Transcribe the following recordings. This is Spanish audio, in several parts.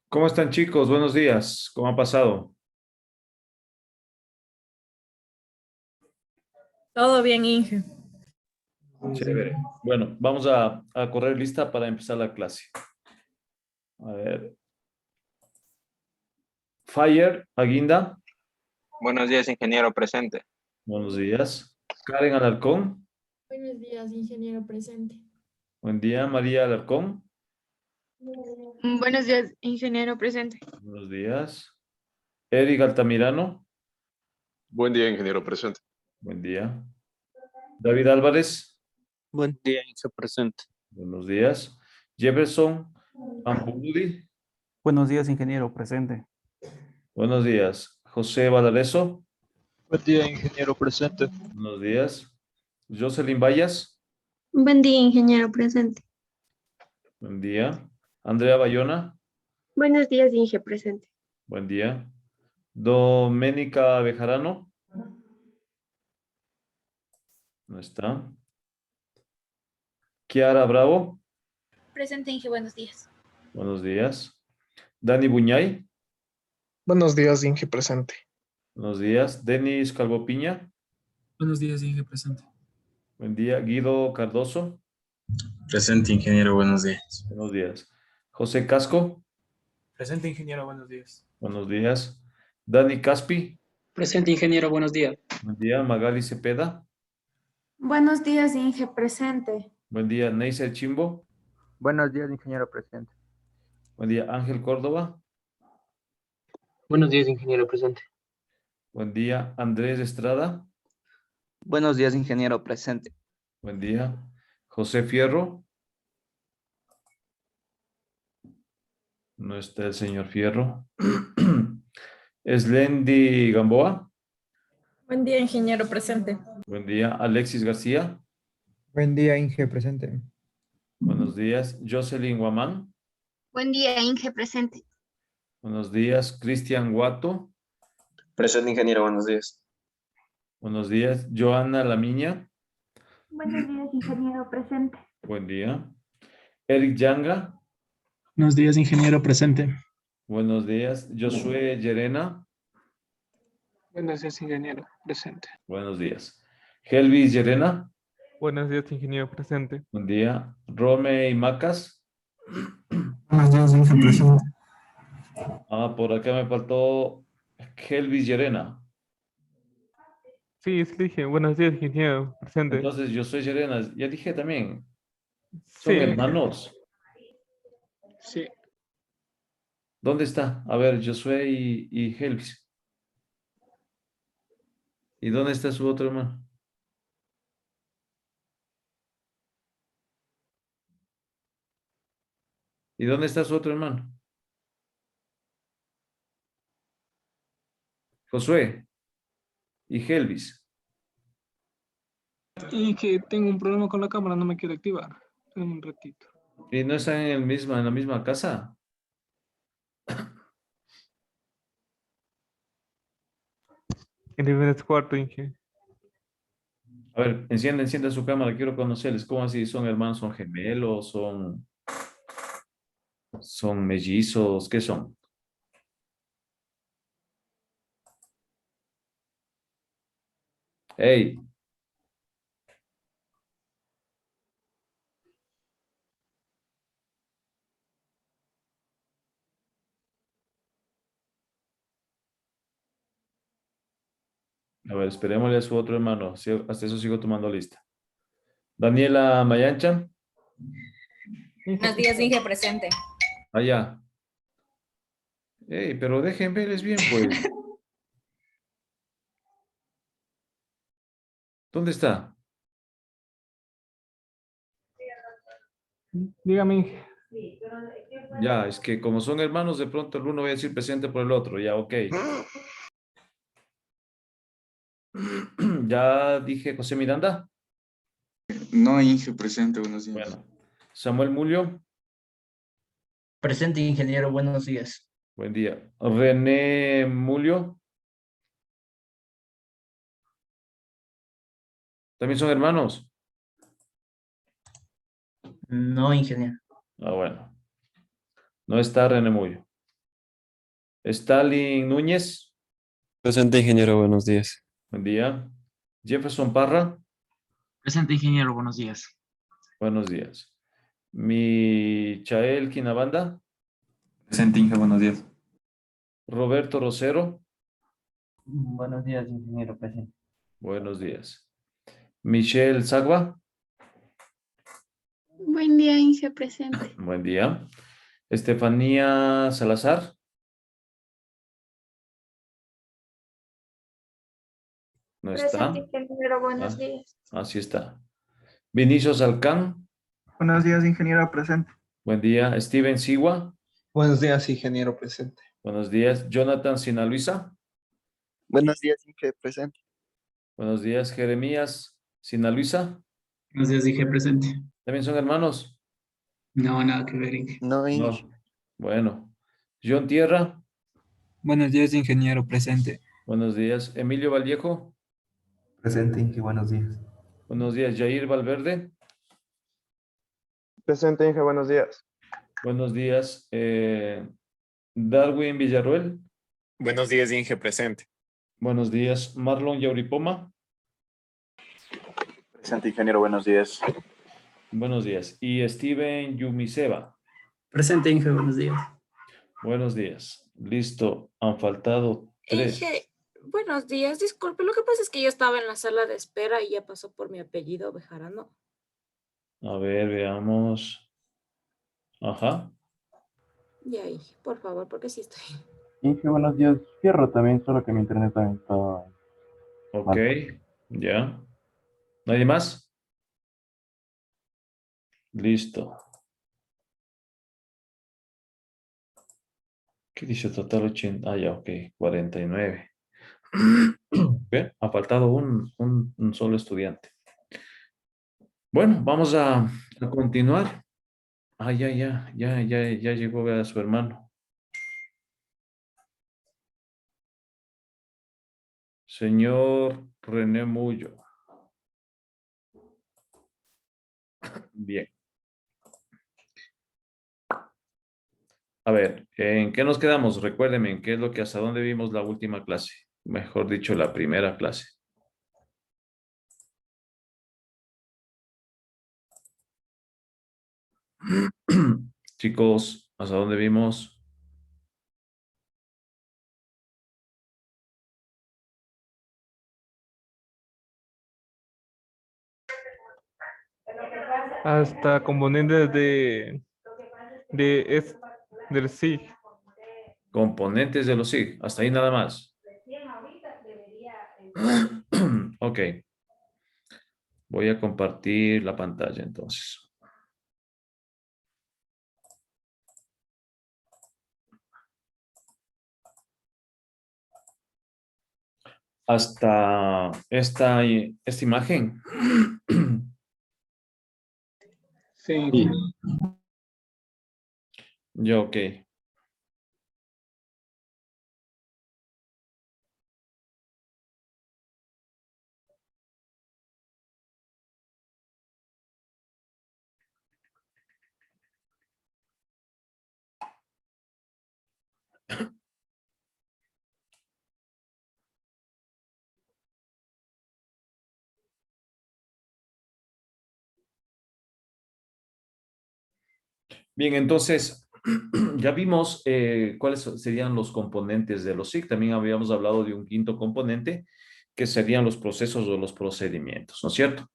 ¿Cómo están, chicos? Buenos días. ¿Cómo ha pasado? Todo bien, Inge. Chévere. Bueno, vamos a correr lista para empezar la clase. A ver. Fire, Aguinda. Buenos días, ingeniero presente. Buenos días. Karen Alarcón. Buenos días, ingeniero presente. Buen día. María Alarcón. Buenos días, ingeniero presente. Buenos días. Eric Altamirano. Buen día, ingeniero presente. Buen día. David Álvarez. Buen día, Inge presente. Buenos días. Jefferson Ampurudi. Buenos días, ingeniero, presente. Buenos días. José Valareso. Buen día, ingeniero presente. Buenos días. Jocelyn Vallas. Buen día, ingeniero presente. Buen día. Andrea Bayona. Buenos días, Inge presente. Buen día. Doménica Bejarano. No está. Kiara Bravo. Presente, Inge, buenos días. Buenos días. Dani Buñay. Buenos días, Inge presente. Buenos días. Denis Calvo Piña. Buenos días, Inge presente. Buen día. Guido Cardoso. Presente, ingeniero, buenos días. Buenos días. José Casco. Presente, ingeniero, buenos días. Buenos días. Dani Caspi. Presente, ingeniero, buenos días. Buen día. Magali Cepeda. Buenos días, Inge presente. Buen día. Neisel Chimbo. Buenos días, ingeniero presente. Buen día. Ángel Córdoba. Buenos días, ingeniero presente. Buen día. Andrés Estrada. Buenos días, ingeniero presente. Buen día. José Fierro. No está el señor Fierro. Slendy Gamboa. Buen día, ingeniero presente. Buen día. Alexis García. Buen día, Inge presente. Buenos días. Jocelyn Guamán. Buen día, Inge presente. Buenos días. Cristian Guato. Presente, ingeniero, buenos días. Buenos días. Joana Lamiña. Buenos días, ingeniero presente. Buen día. Eric Yanga. Buenos días, ingeniero presente. Buenos días. Josué Llerena. Buenos días, ingeniero presente. Buenos días. Helvis Llerena. Buenos días, ingeniero presente. Buen día. Rome y Macas. Buenos días, Inge presente. Por acá me faltó Helvis Llerena. Sí, dije, buenos días, ingeniero presente. Entonces, yo soy Llerena. Ya dije también. Son Sí. hermanos. Sí. ¿Dónde está? A ver, Josué y Helvis. ¿Y dónde está su otro hermano? ¿Y dónde está su otro hermano? Josué y Helvis. Y que tengo un problema con la cámara, no me quiero activar. Espérame un ratito. ¿Y no están en la misma casa? En el cuarto, Inge. A ver, encienda su cámara, quiero conocerles. ¿Cómo así? ¿Son hermanos? ¿Son gemelos? ¿Son mellizos? ¿Qué son? ¡Hey! A ver, esperémosle a su otro hermano. Hasta eso sigo tomando lista. Daniela Mayancha. Buenos días, Inge presente. Allá. ¡Ey! Pero dejen verles bien, pues. ¿Dónde está? Dígame, Inge. Ya, es que como son hermanos, de pronto el uno va a decir presente por el otro. Ya, ok. Ya dije José Miranda. No, Inge, presente, buenos días. Bueno. Samuel Mulio. Presente, ingeniero, buenos días. Buen día. René Mulio. ¿También son hermanos? No, ingeniero. Bueno. No está René Mulio. Stalin Núñez. Presente, ingeniero, buenos días. Buen día. Jefferson Parra. Presente, ingeniero, buenos días. Buenos días. Michael Quinabanda. Presente, Inge, buenos días. Roberto Rosero. Buenos días, ingeniero, presente. Buenos días. Michelle Sagua. Buen día, Inge, presente. Buen día. Estefanía Salazar. No está. Presente, ingeniero, buenos Ah, días. así está. Vinicius Alcán. Buenos días, ingeniero presente. Buen día. Steven Sigua. Buenos días, ingeniero presente. Buenos días. Jonathan Sinaluisa. Buenos días, Inge presente. Buenos días. Jeremías Sinaluisa. Buenos días, Inge, presente. ¿También son hermanos? No, nada que ver, Inge. No, Inge. No. Bueno. John Tierra. Buenos días, ingeniero presente. Buenos días. Emilio Vallejo. Presente, Inge, buenos días. Buenos días. Jair Valverde. Presente, Inge, buenos días. Buenos días. Darwin Villarroel. Buenos días, Inge, presente. Buenos días. Marlon Yauripoma. Presente, ingeniero, buenos días. Buenos días. Y Steven Yumiseva. Presente, Inge, buenos días. Buenos días. Listo. Han faltado 3. Inge, buenos días. Disculpe, lo que pasa es que yo estaba en la sala de espera y ya pasó por mi apellido Bejarano. A ver, veamos. Ajá. Y ahí, por favor, porque sí estoy. Inge, buenos días. Fierro también, solo que mi internet también está... Ok. Ya. ¿Nadie más? Listo. ¿Qué dice total 80? Ah, ya, ok. 49. Bien, ha faltado un solo estudiante. Bueno, vamos a continuar. Ah, ya llegó a su hermano. Señor René Mullo. Bien. A ver, ¿en qué nos quedamos? Recuérdenme, ¿en qué es lo que hasta dónde vimos la última clase? Mejor dicho, la primera clase. Chicos, ¿hasta dónde vimos? Hasta componentes del SIG. Componentes de los SIG. Hasta ahí nada más. Ok. Voy a compartir la pantalla entonces. Hasta esta imagen. Sí. Ya, ok. Bien, entonces, ya vimos cuáles serían los componentes de los SIG. También habíamos hablado de un quinto componente, que serían los procesos o los procedimientos, ¿no es cierto?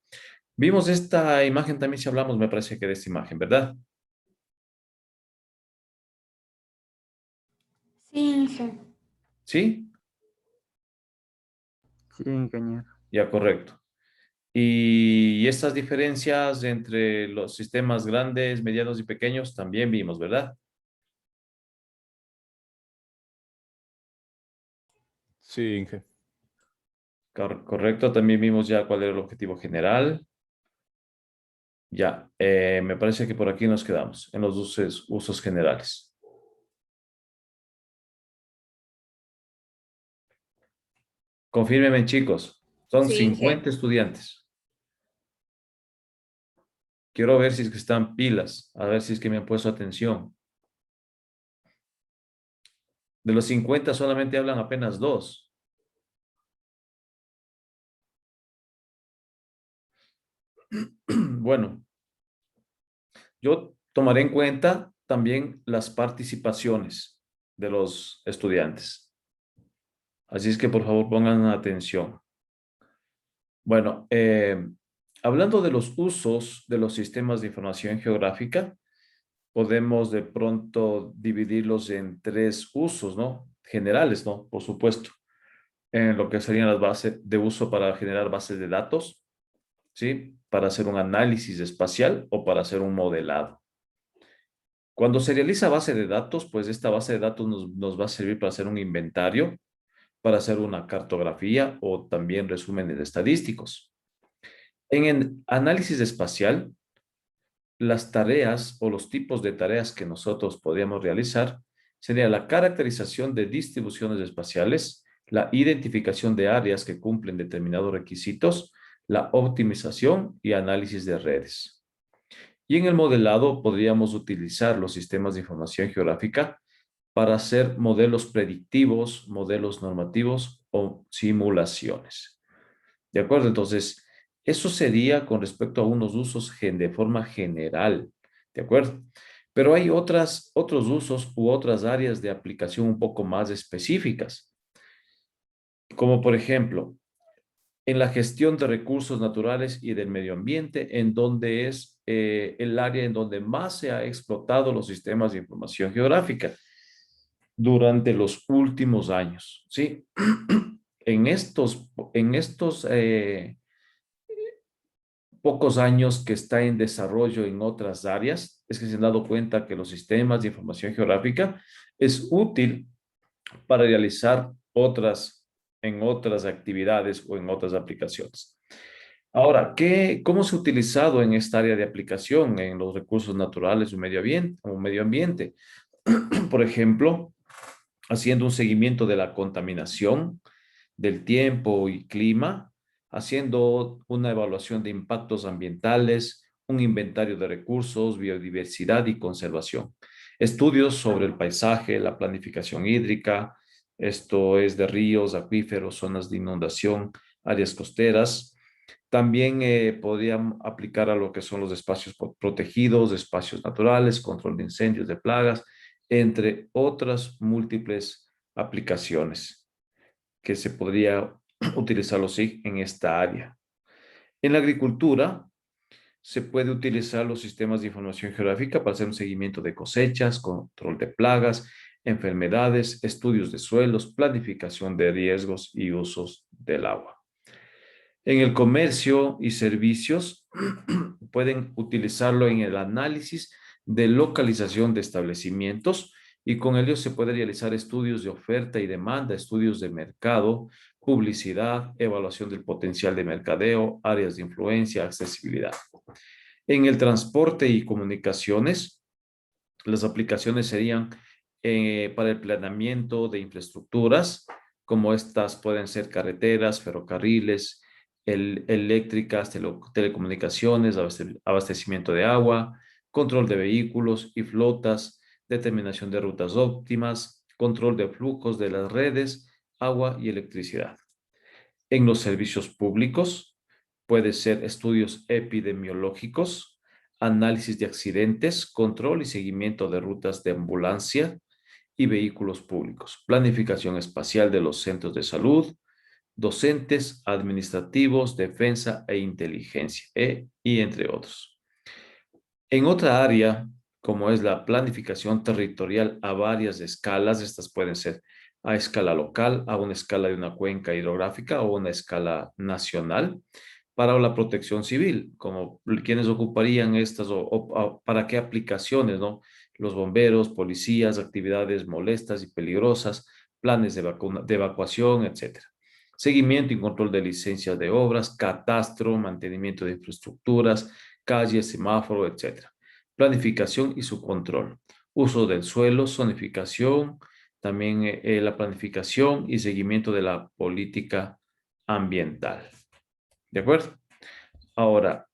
Vimos esta imagen también, si hablamos, me parece que de esta imagen, ¿verdad? Sí, Inge. ¿Sí? Sí, ingeniero. Ya, correcto. Y estas diferencias entre los sistemas grandes, medianos y pequeños también vimos, ¿verdad? Sí, Inge. Correcto, también vimos ya cuál era el objetivo general. Ya, me parece que por aquí nos quedamos, en los usos generales. Confírmenme, chicos. Son Sí, 50 estudiantes. Quiero ver si es que están pilas, a ver si es que me han puesto atención. De los 50 solamente hablan apenas 2. Bueno, yo tomaré en cuenta también las participaciones de los estudiantes. Así es que por favor pongan atención. Bueno, hablando de los usos de los sistemas de información geográfica, podemos de pronto dividirlos en 3 usos, ¿no? Generales, ¿no? Por supuesto. En lo que serían las bases de uso para generar bases de datos, ¿sí? Para hacer un análisis espacial o para hacer un modelado. Cuando se realiza base de datos, pues esta base de datos nos va a servir para hacer un inventario, para hacer una cartografía o también resúmenes estadísticos. En el análisis espacial, las tareas o los tipos de tareas que nosotros podríamos realizar sería la caracterización de distribuciones espaciales, la identificación de áreas que cumplen determinados requisitos, la optimización y análisis de redes. Y en el modelado podríamos utilizar los sistemas de información geográfica para hacer modelos predictivos, modelos normativos o simulaciones. ¿De acuerdo? Entonces, eso sería con respecto a unos usos de forma general. ¿De acuerdo? Pero hay otros usos u otras áreas de aplicación un poco más específicas. Como por ejemplo, en la gestión de recursos naturales y del medio ambiente, en donde es el área en donde más se ha explotado los sistemas de información geográfica durante los últimos años, ¿sí? En estos pocos años que está en desarrollo en otras áreas, es que se han dado cuenta que los sistemas de información geográfica es útil para realizar en otras actividades o en otras aplicaciones. Ahora, ¿cómo se ha utilizado en esta área de aplicación en los recursos naturales o medio ambiente? Por ejemplo, haciendo un seguimiento de la contaminación, del tiempo y clima, haciendo una evaluación de impactos ambientales, un inventario de recursos, biodiversidad y conservación. Estudios sobre el paisaje, la planificación hídrica, esto es de ríos, acuíferos, zonas de inundación, áreas costeras. También podrían aplicar a lo que son los espacios protegidos, espacios naturales, control de incendios, de plagas, entre otras múltiples aplicaciones que se podría utilizar los SIG en esta área. En la agricultura, se puede utilizar los sistemas de información geográfica para hacer un seguimiento de cosechas, control de plagas, enfermedades, estudios de suelos, planificación de riesgos y usos del agua. En el comercio y servicios, pueden utilizarlo en el análisis de localización de establecimientos y con ellos se puede realizar estudios de oferta y demanda, estudios de mercado, publicidad, evaluación del potencial de mercadeo, áreas de influencia, accesibilidad. En el transporte y comunicaciones, las aplicaciones serían para el planeamiento de infraestructuras, como estas pueden ser carreteras, ferrocarriles, eléctricas, telecomunicaciones, abastecimiento de agua, control de vehículos y flotas, determinación de rutas óptimas, control de flujos de las redes, agua y electricidad. En los servicios públicos, puede ser estudios epidemiológicos, análisis de accidentes, control y seguimiento de rutas de ambulancia y vehículos públicos, planificación espacial de los centros de salud, docentes, administrativos, defensa e inteligencia, y entre otros. En otra área, como es la planificación territorial a varias escalas, estas pueden ser a escala local, a una escala de una cuenca hidrográfica o una escala nacional, para la protección civil, como quienes ocuparían estas o para qué aplicaciones, ¿no? Los bomberos, policías, actividades molestas y peligrosas, planes de evacuación, etc. Seguimiento y control de licencias de obras, catastro, mantenimiento de infraestructuras, calles, semáforo, etc. Planificación y su control. Uso del suelo, zonificación, también la planificación y seguimiento de la política ambiental. ¿De acuerdo? Ahora,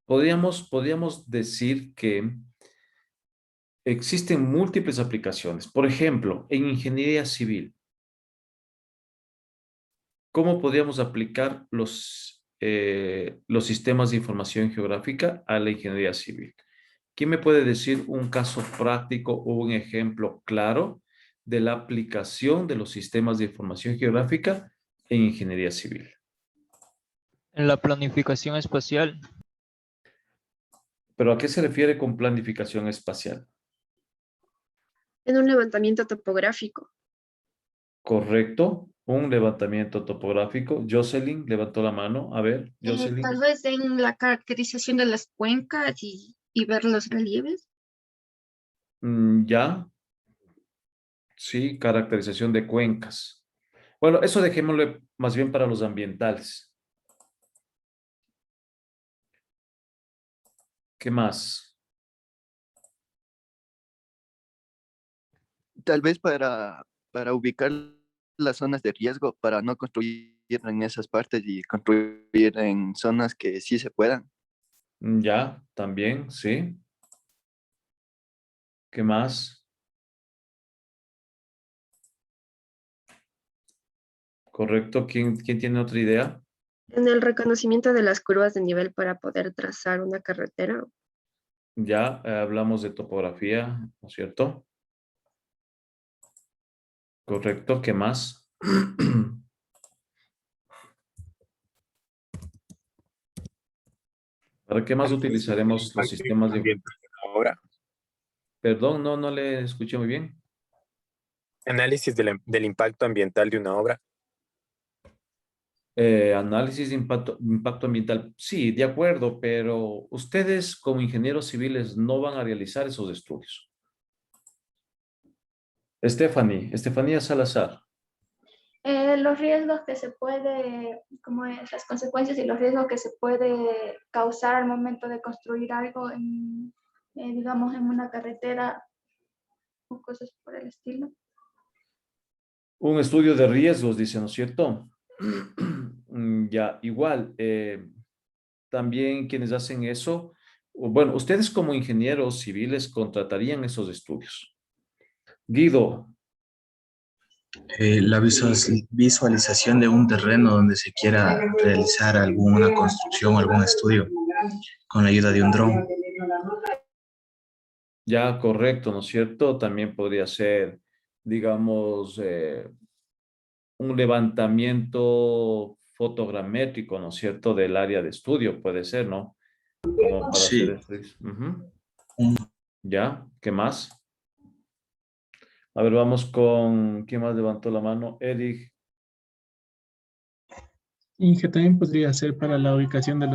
podríamos decir que existen múltiples aplicaciones. Por ejemplo, en ingeniería civil, ¿cómo podríamos aplicar los sistemas de información geográfica a la ingeniería civil? ¿Quién me puede decir un caso práctico o un ejemplo claro de la aplicación de los sistemas de información geográfica en ingeniería civil? En la planificación espacial. ¿Pero a qué se refiere con planificación espacial? En un levantamiento topográfico. Correcto, un levantamiento topográfico. Jocelyn levantó la mano. A ver, Jocelyn. Tal vez en la caracterización de las cuencas y ver los relieves. Ya. Sí, caracterización de cuencas. Bueno, eso dejémoslo más bien para los ambientales. ¿Qué más? Tal vez para ubicar las zonas de riesgo, para no construir en esas partes y construir en zonas que sí se puedan. Ya, también, sí. ¿Qué más? Correcto. ¿Quién tiene otra idea? En el reconocimiento de las curvas de nivel para poder trazar una carretera. Ya hablamos de topografía, ¿no es cierto? Correcto. ¿Qué más? ¿Para qué más utilizaremos los sistemas de... Ahora, Perdón, no le escuché muy bien. análisis del impacto ambiental de una obra. Análisis de impacto ambiental. Sí, de acuerdo, pero ustedes como ingenieros civiles no van a realizar esos estudios. Estefanía Salazar. Los riesgos que se puede, como es, las consecuencias y los riesgos que se puede causar al momento de construir algo en, digamos, en una carretera o cosas por el estilo. Un estudio de riesgos, dice, ¿no es cierto? Ya, igual, también quienes hacen eso, bueno, ustedes como ingenieros civiles contratarían esos estudios. Guido. La visualización de un terreno donde se quiera realizar alguna construcción o algún estudio con la ayuda de un dron. Ya, correcto, ¿no es cierto? También podría ser, digamos, un levantamiento fotogramétrico, ¿no es cierto? Del área de estudio, puede ser, ¿no? Como para Sí. hacer esto. Ya, ¿qué más? A ver, vamos con, ¿quién más levantó la mano? Eric. Inge también podría ser para la ubicación de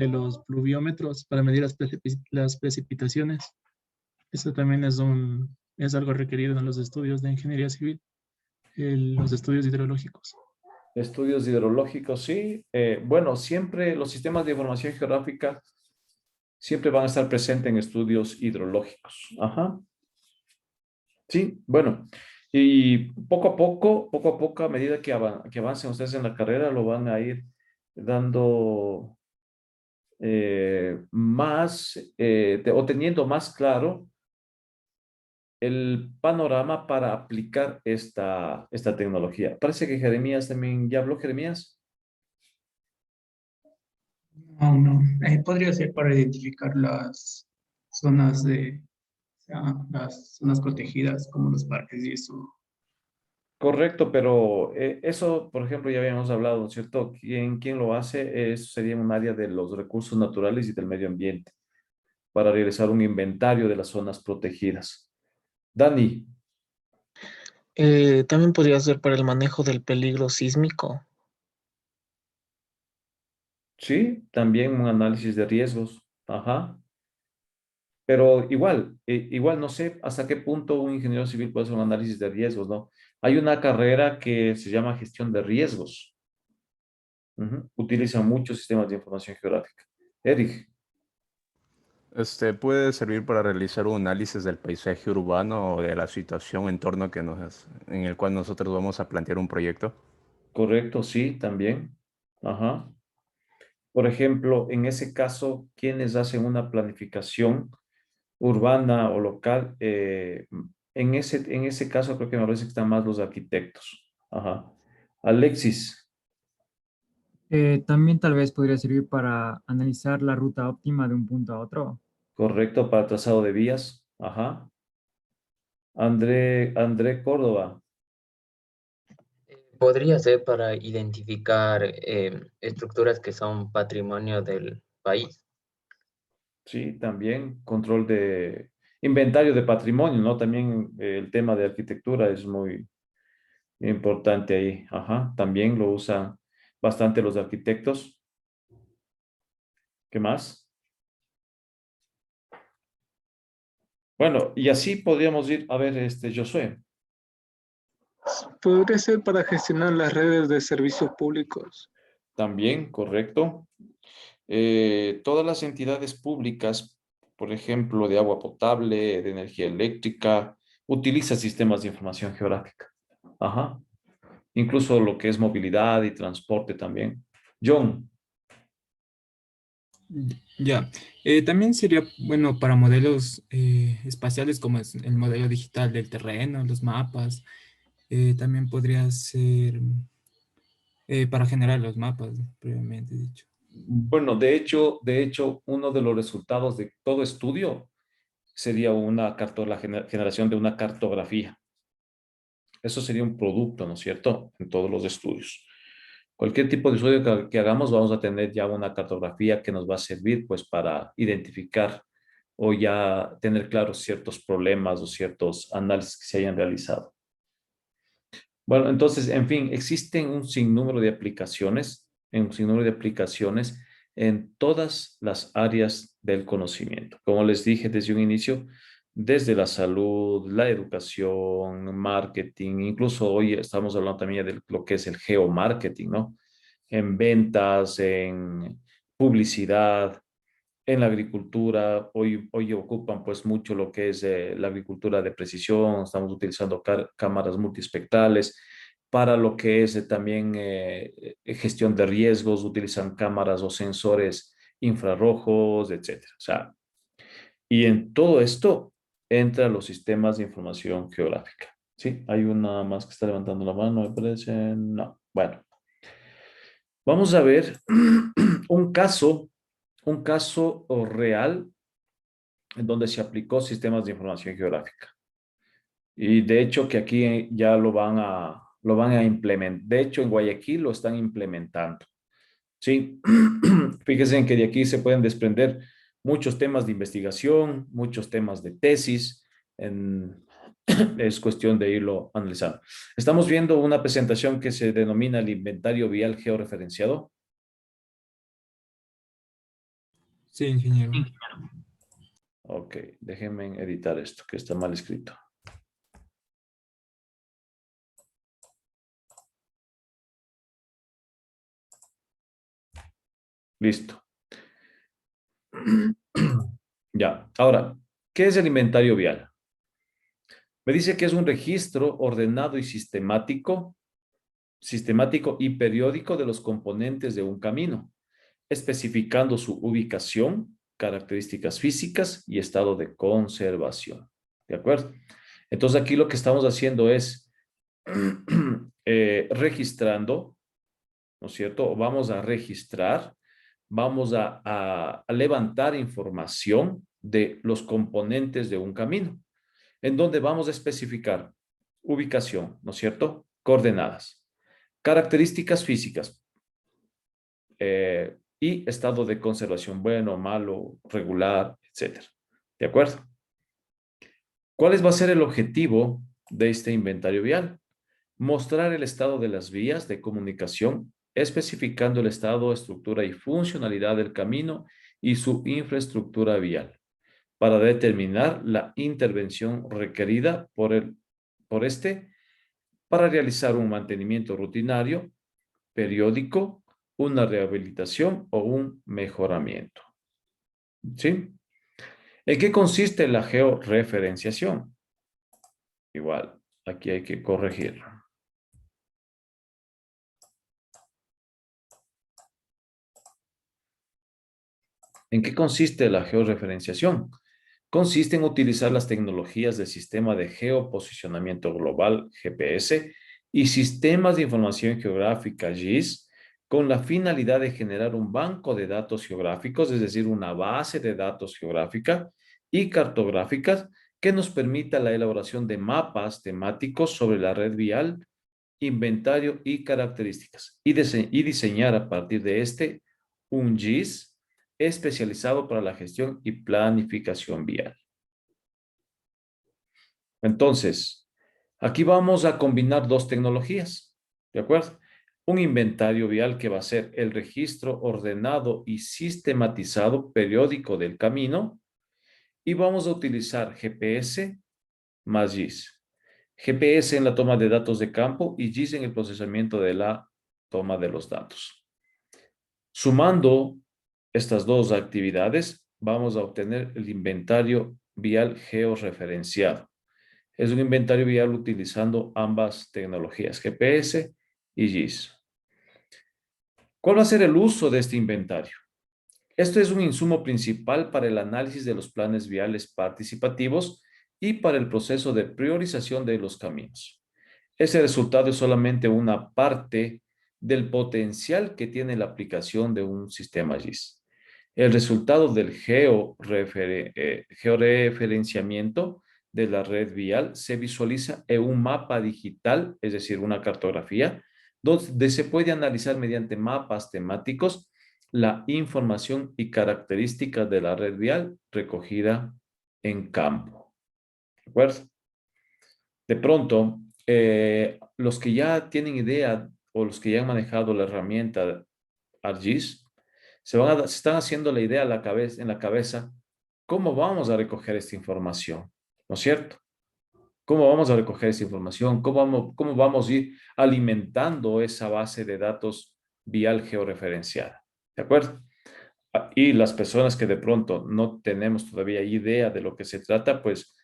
los pluviómetros para medir las precipitaciones. Eso también es algo requerido en los estudios de ingeniería civil, los estudios hidrológicos. Estudios hidrológicos, sí. Bueno, siempre los sistemas de información geográfica siempre van a estar presentes en estudios hidrológicos. Ajá. Sí, bueno. Y poco a poco, a medida que avancen ustedes en la carrera, lo van a ir dando más o teniendo más claro el panorama para aplicar esta tecnología. Parece que Jeremías también, ¿ya habló Jeremías? Aún no. Podría ser para identificar las zonas las zonas protegidas como los parques y eso. Correcto, pero eso, por ejemplo, ya habíamos hablado, ¿no es cierto? ¿Quién lo hace? Eso sería un área de los recursos naturales y del medio ambiente para realizar un inventario de las zonas protegidas. Dani. También podría ser para el manejo del peligro sísmico. Sí, también un análisis de riesgos. Ajá. Pero igual no sé hasta qué punto un ingeniero civil puede hacer un análisis de riesgos, ¿no? Hay una carrera que se llama gestión de riesgos. Utiliza muchos sistemas de información geográfica. Eric. Puede servir para realizar un análisis del paisaje urbano o de la situación, entorno en el cual nosotros vamos a plantear un proyecto. Correcto, sí, también. Ajá. Por ejemplo, en ese caso, ¿quiénes hacen una planificación urbana o local, en ese caso creo que me parece que están más los arquitectos. Ajá. Alexis, También tal vez podría servir para analizar la ruta óptima de un punto a otro. correcto para trazado de vías. Ajá. André Córdoba, Podría ser para identificar estructuras que son patrimonio del país. sí, también control de inventario de patrimonio, ¿no? También el tema de arquitectura es muy importante ahí. Ajá. También lo usan bastante los arquitectos. ¿Qué más? Bueno, y así podríamos ir a ver, Josué. Podría ser para gestionar las redes de servicios públicos. También, correcto. Todas las entidades públicas, por ejemplo, de agua potable, de energía eléctrica, utilizan sistemas de información geográfica. Ajá. Incluso lo que es movilidad y transporte también. John, Ya. También sería bueno para modelos espaciales como es el modelo digital del terreno, los mapas. También podría ser para generar los mapas, previamente dicho. bueno, de hecho, uno de los resultados de todo estudio sería la generación de una cartografía. Eso sería un producto, ¿no es cierto? En todos los estudios. Cualquier tipo de estudio que hagamos, vamos a tener ya una cartografía que nos va a servir pues para identificar o ya tener claros ciertos problemas o ciertos análisis que se hayan realizado. Bueno, entonces, en fin, existen un sinnúmero de aplicaciones, en todas las áreas del conocimiento. Como les dije desde un inicio, desde la salud, la educación, marketing, incluso hoy estamos hablando también de lo que es el geomarketing, ¿no? En ventas, en publicidad, en la agricultura. Hoy ocupan pues mucho lo que es la agricultura de precisión. Estamos utilizando cámaras multiespectrales. Para lo que es también gestión de riesgos, utilizan cámaras o sensores infrarrojos, etcétera. O sea, y en todo esto entran los sistemas de información geográfica. ¿Sí? Hay una más que está levantando la mano, me parece. No. Bueno, vamos a ver un caso real en donde se aplicó sistemas de información geográfica. Y de hecho que aquí ya lo van a implementar. De hecho, en Guayaquil lo están implementando. Sí, fíjense en que de aquí se pueden desprender muchos temas de investigación, muchos temas de tesis. Es cuestión de irlo analizando. Estamos viendo una presentación que se denomina el inventario vial georreferenciado. Sí, ingeniero. Ok, déjenme editar esto, que está mal escrito. Listo. Ya, ahora, ¿qué es el inventario vial? Me dice que es un registro ordenado y sistemático y periódico de los componentes de un camino, especificando su ubicación, características físicas y estado de conservación. ¿De acuerdo? Entonces aquí lo que estamos haciendo es registrando, ¿no es cierto? Vamos a registrar, vamos a levantar información de los componentes de un camino, en donde vamos a especificar ubicación, ¿no es cierto? Coordenadas, características físicas y estado de conservación, bueno, malo, regular, etcétera. ¿De acuerdo? ¿Cuál va a ser el objetivo de este inventario vial? Mostrar el estado de las vías de comunicación, especificando el estado, estructura y funcionalidad del camino y su infraestructura vial, para determinar la intervención requerida por este para realizar un mantenimiento rutinario, periódico, una rehabilitación o un mejoramiento. ¿Sí? ¿En qué consiste la georreferenciación? Igual, aquí hay que corregirlo. ¿En qué consiste la georreferenciación? consiste en utilizar las tecnologías del Sistema de Geoposicionamiento Global, GPS, y sistemas de información geográfica, GIS, con la finalidad de generar un banco de datos geográficos, es decir, una base de datos geográfica y cartográficas que nos permita la elaboración de mapas temáticos sobre la red vial, inventario y características, y diseñar a partir de este un GIS especializado para la gestión y planificación vial. Entonces, aquí vamos a combinar dos tecnologías, ¿de acuerdo? Un inventario vial que va a ser el registro ordenado y sistematizado periódico del camino, y vamos a utilizar GPS más GIS. GPS en la toma de datos de campo y GIS en el procesamiento de la toma de los datos. Sumando estas dos actividades, vamos a obtener el inventario vial georreferenciado. Es un inventario vial utilizando ambas tecnologías, GPS y GIS. ¿Cuál va a ser el uso de este inventario? Esto es un insumo principal para el análisis de los planes viales participativos y para el proceso de priorización de los caminos. Ese resultado es solamente una parte del potencial que tiene la aplicación de un sistema GIS. El resultado del georreferenciamiento de la red vial se visualiza en un mapa digital, es decir, una cartografía, donde se puede analizar mediante mapas temáticos la información y características de la red vial recogida en campo. ¿De acuerdo? De pronto, los que ya tienen idea o los que ya han manejado la herramienta ArcGIS, se están haciendo la idea en la cabeza, ¿cómo vamos a recoger esta información? ¿No es cierto? ¿Cómo vamos a recoger esta información? ¿Cómo vamos a ir alimentando esa base de datos vial georreferenciada? ¿De acuerdo? Y las personas que de pronto no tenemos todavía idea de lo que se trata, pues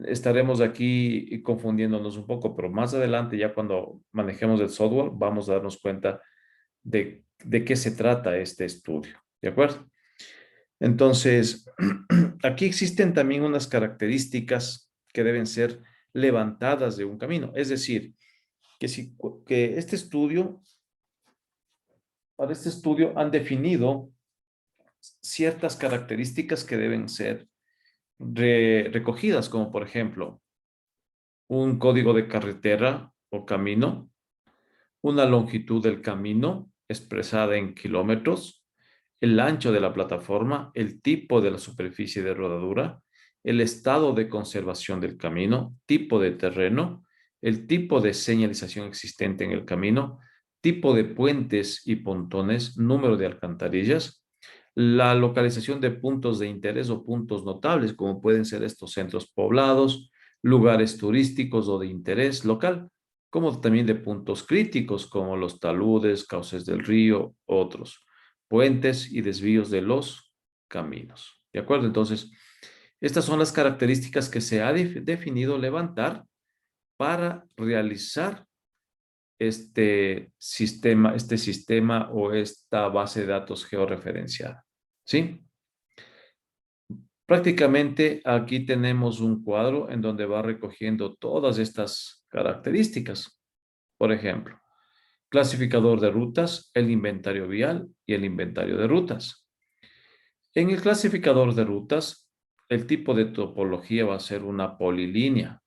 estaremos aquí confundiéndonos un poco, pero más adelante, ya cuando manejemos el software, vamos a darnos cuenta de qué se trata este estudio. ¿De acuerdo? Entonces, aquí existen también unas características que deben ser levantadas de un camino. Es decir, que este estudio, para este estudio han definido ciertas características que deben ser recogidas, como por ejemplo, un código de carretera o camino, una longitud del camino expresada en kilómetros, el ancho de la plataforma, el tipo de la superficie de rodadura, el estado de conservación del camino, tipo de terreno, el tipo de señalización existente en el camino, tipo de puentes y pontones, número de alcantarillas, la localización de puntos de interés o puntos notables, como pueden ser estos centros poblados, lugares turísticos o de interés local, como también de puntos críticos, como los taludes, cauces del río, otros, puentes y desvíos de los caminos. ¿De acuerdo? Entonces, estas son las características que se ha definido levantar para realizar este sistema o esta base de datos georreferenciada. ¿Sí? Prácticamente aquí tenemos un cuadro en donde va recogiendo todas estas características. Por ejemplo, clasificador de rutas, el inventario vial y el inventario de rutas. En el clasificador de rutas, el tipo de topología va a ser una polilínea,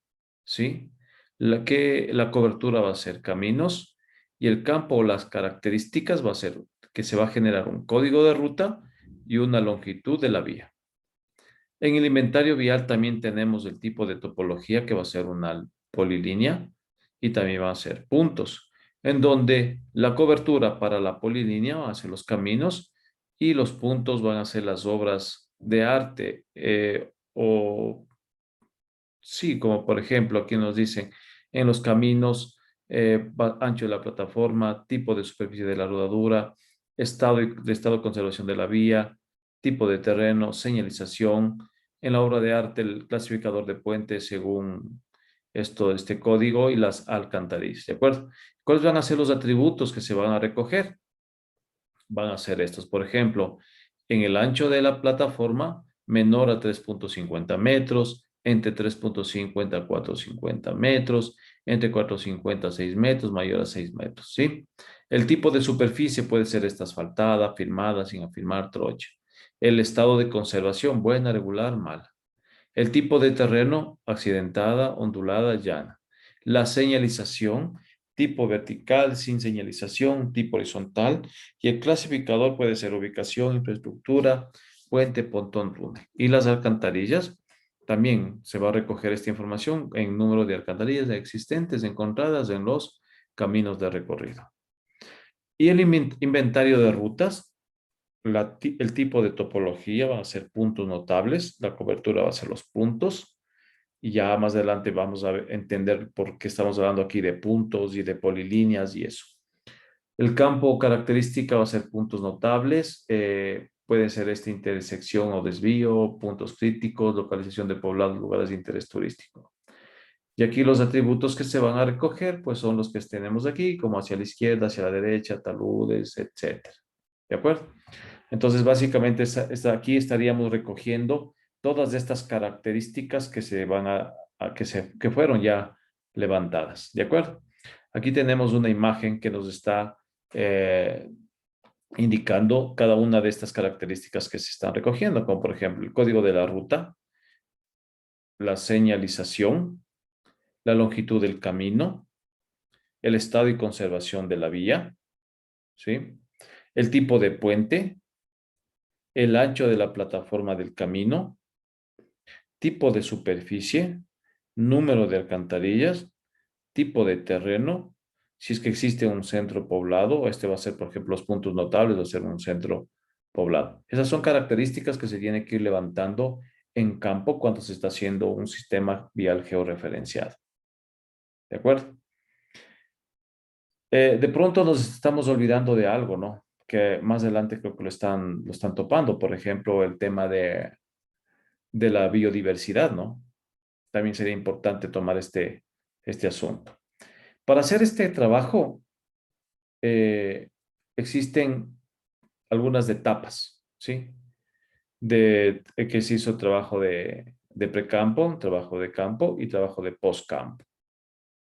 ¿sí? La cobertura va a ser caminos y el campo o las características va a ser que se va a generar un código de ruta y una longitud de la vía. En el inventario vial también tenemos el tipo de topología que va a ser una polilínea y también va a ser puntos, en donde la cobertura para la polilínea va a ser los caminos y los puntos van a ser las obras de arte sí, como por ejemplo aquí nos dicen en los caminos, ancho de la plataforma, tipo de superficie de la rodadura, estado de conservación de la vía, tipo de terreno, señalización. En la obra de arte, el clasificador de puentes según este código y las alcantarillas, ¿de acuerdo? ¿Cuáles van a ser los atributos que se van a recoger? Van a ser estos, por ejemplo, en el ancho de la plataforma menor a 3.50 metros, entre 3.50 a 4.50 metros, entre 4.50 a 6 metros, mayor a 6 metros, ¿sí? El tipo de superficie puede ser esta asfaltada, afirmada, sin afirmar, trocha. El estado de conservación, buena, regular, mala. El tipo de terreno, accidentada, ondulada, llana. La señalización, tipo vertical, sin señalización, tipo horizontal. Y el clasificador puede ser ubicación, infraestructura, puente, pontón, túnel. Y las alcantarillas, también se va a recoger esta información en número de alcantarillas existentes encontradas en los caminos de recorrido. Y el inventario de rutas, el tipo de topología va a ser puntos notables, la cobertura va a ser los puntos, y ya más adelante vamos a entender por qué estamos hablando aquí de puntos y de polilíneas y eso. El campo característica va a ser puntos notables, puede ser esta intersección o desvío, puntos críticos, localización de poblados, lugares de interés turístico. Y aquí los atributos que se van a recoger, pues son los que tenemos aquí, como hacia la izquierda, hacia la derecha, taludes, etc. ¿De acuerdo? Entonces, básicamente, aquí estaríamos recogiendo todas estas características que se van que fueron ya levantadas. ¿De acuerdo? Aquí tenemos una imagen que nos está indicando cada una de estas características que se están recogiendo, como por ejemplo el código de la ruta, la señalización, la longitud del camino, el estado y conservación de la vía, ¿sí? El tipo de puente, el ancho de la plataforma del camino, tipo de superficie, número de alcantarillas, tipo de terreno, si es que existe un centro poblado, este va a ser, por ejemplo, los puntos notables, va a ser un centro poblado. Esas son características que se tiene que ir levantando en campo cuando se está haciendo un sistema vial georreferenciado. ¿De acuerdo? De pronto nos estamos olvidando de algo, ¿no? Que más adelante creo que lo están topando. Por ejemplo, el tema de la biodiversidad, ¿no? También sería importante tomar este asunto. Para hacer este trabajo, existen algunas etapas, ¿sí? Que se hizo trabajo de precampo, trabajo de campo y trabajo de postcampo.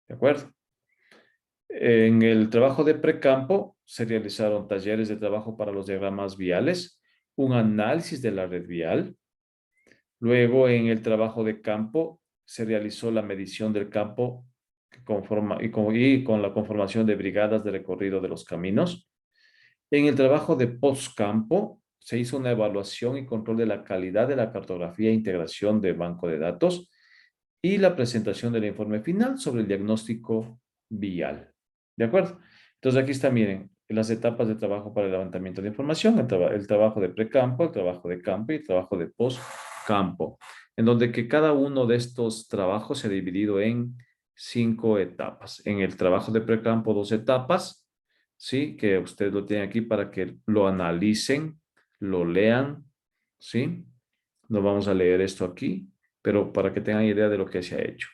¿De acuerdo? En el trabajo de precampo se realizaron talleres de trabajo para los diagramas viales, un análisis de la red vial. Luego, en el trabajo de campo, se realizó la medición del campo y con la conformación de brigadas de recorrido de los caminos. En el trabajo de postcampo, se hizo una evaluación y control de la calidad de la cartografía e integración de banco de datos y la presentación del informe final sobre el diagnóstico vial. ¿De acuerdo? Entonces, aquí está, miren, las etapas de trabajo para el levantamiento de información, el trabajo de precampo, el trabajo de campo y el trabajo de postcampo, en donde que cada uno de estos trabajos se ha dividido en 5 etapas. En el trabajo de precampo, 2 etapas, ¿sí? Que ustedes lo tienen aquí para que lo analicen, lo lean, ¿sí? No vamos a leer esto aquí, pero para que tengan idea de lo que se ha hecho.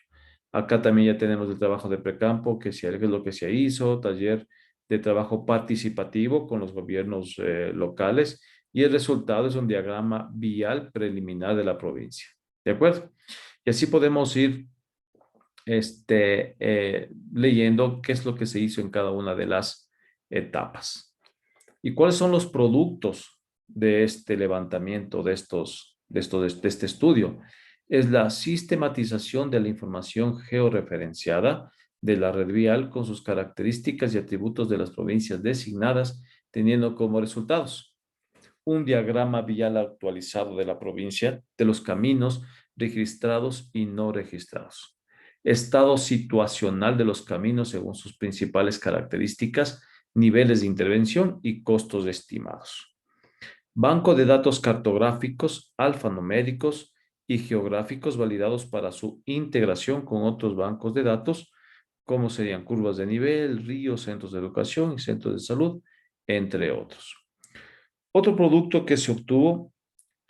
Acá también ya tenemos el trabajo de precampo, que es lo que se hizo, taller de trabajo participativo con los gobiernos locales, y el resultado es un diagrama vial preliminar de la provincia. ¿De acuerdo? Y así podemos ir leyendo qué es lo que se hizo en cada una de las etapas. ¿Y cuáles son los productos de este levantamiento, de este estudio? Es la sistematización de la información georreferenciada de la red vial con sus características y atributos de las provincias designadas, teniendo como resultados un diagrama vial actualizado de la provincia, de los caminos registrados y no registrados, estado situacional de los caminos según sus principales características, niveles de intervención y costos estimados. Banco de datos cartográficos, alfanuméricos y geográficos validados para su integración con otros bancos de datos, como serían curvas de nivel, ríos, centros de educación y centros de salud, entre otros. Otro producto que se obtuvo,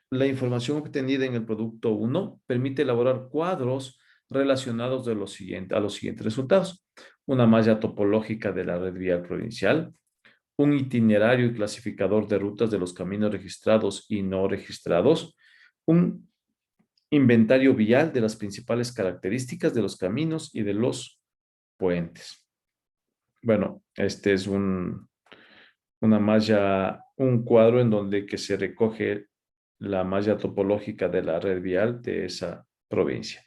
la información obtenida en el producto 1 permite elaborar cuadros relacionados a los siguientes resultados. Una malla topológica de la red vial provincial, un itinerario y clasificador de rutas de los caminos registrados y no registrados, un inventario vial de las principales características de los caminos y de los puentes. Bueno, este es una malla, un cuadro en donde que se recoge la malla topológica de la red vial de esa provincia.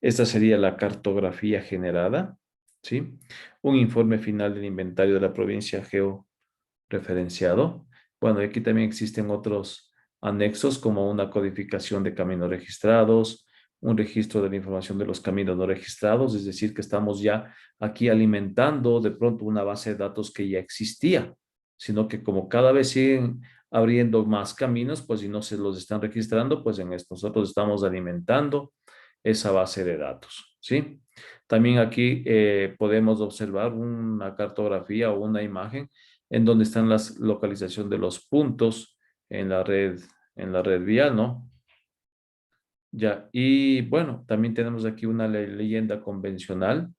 Esta sería la cartografía generada, ¿sí? Un informe final del inventario de la provincia georreferenciado. Bueno, aquí también existen otros anexos como una codificación de caminos registrados, un registro de la información de los caminos no registrados, es decir, que estamos ya aquí alimentando de pronto una base de datos que ya existía, sino que como cada vez siguen abriendo más caminos, pues y no se los están registrando, pues en esto nosotros estamos alimentando esa base de datos, ¿sí? También aquí podemos observar una cartografía o una imagen en donde están las localización de los puntos en la red vial, ¿no? Ya, y bueno, también tenemos aquí una leyenda convencional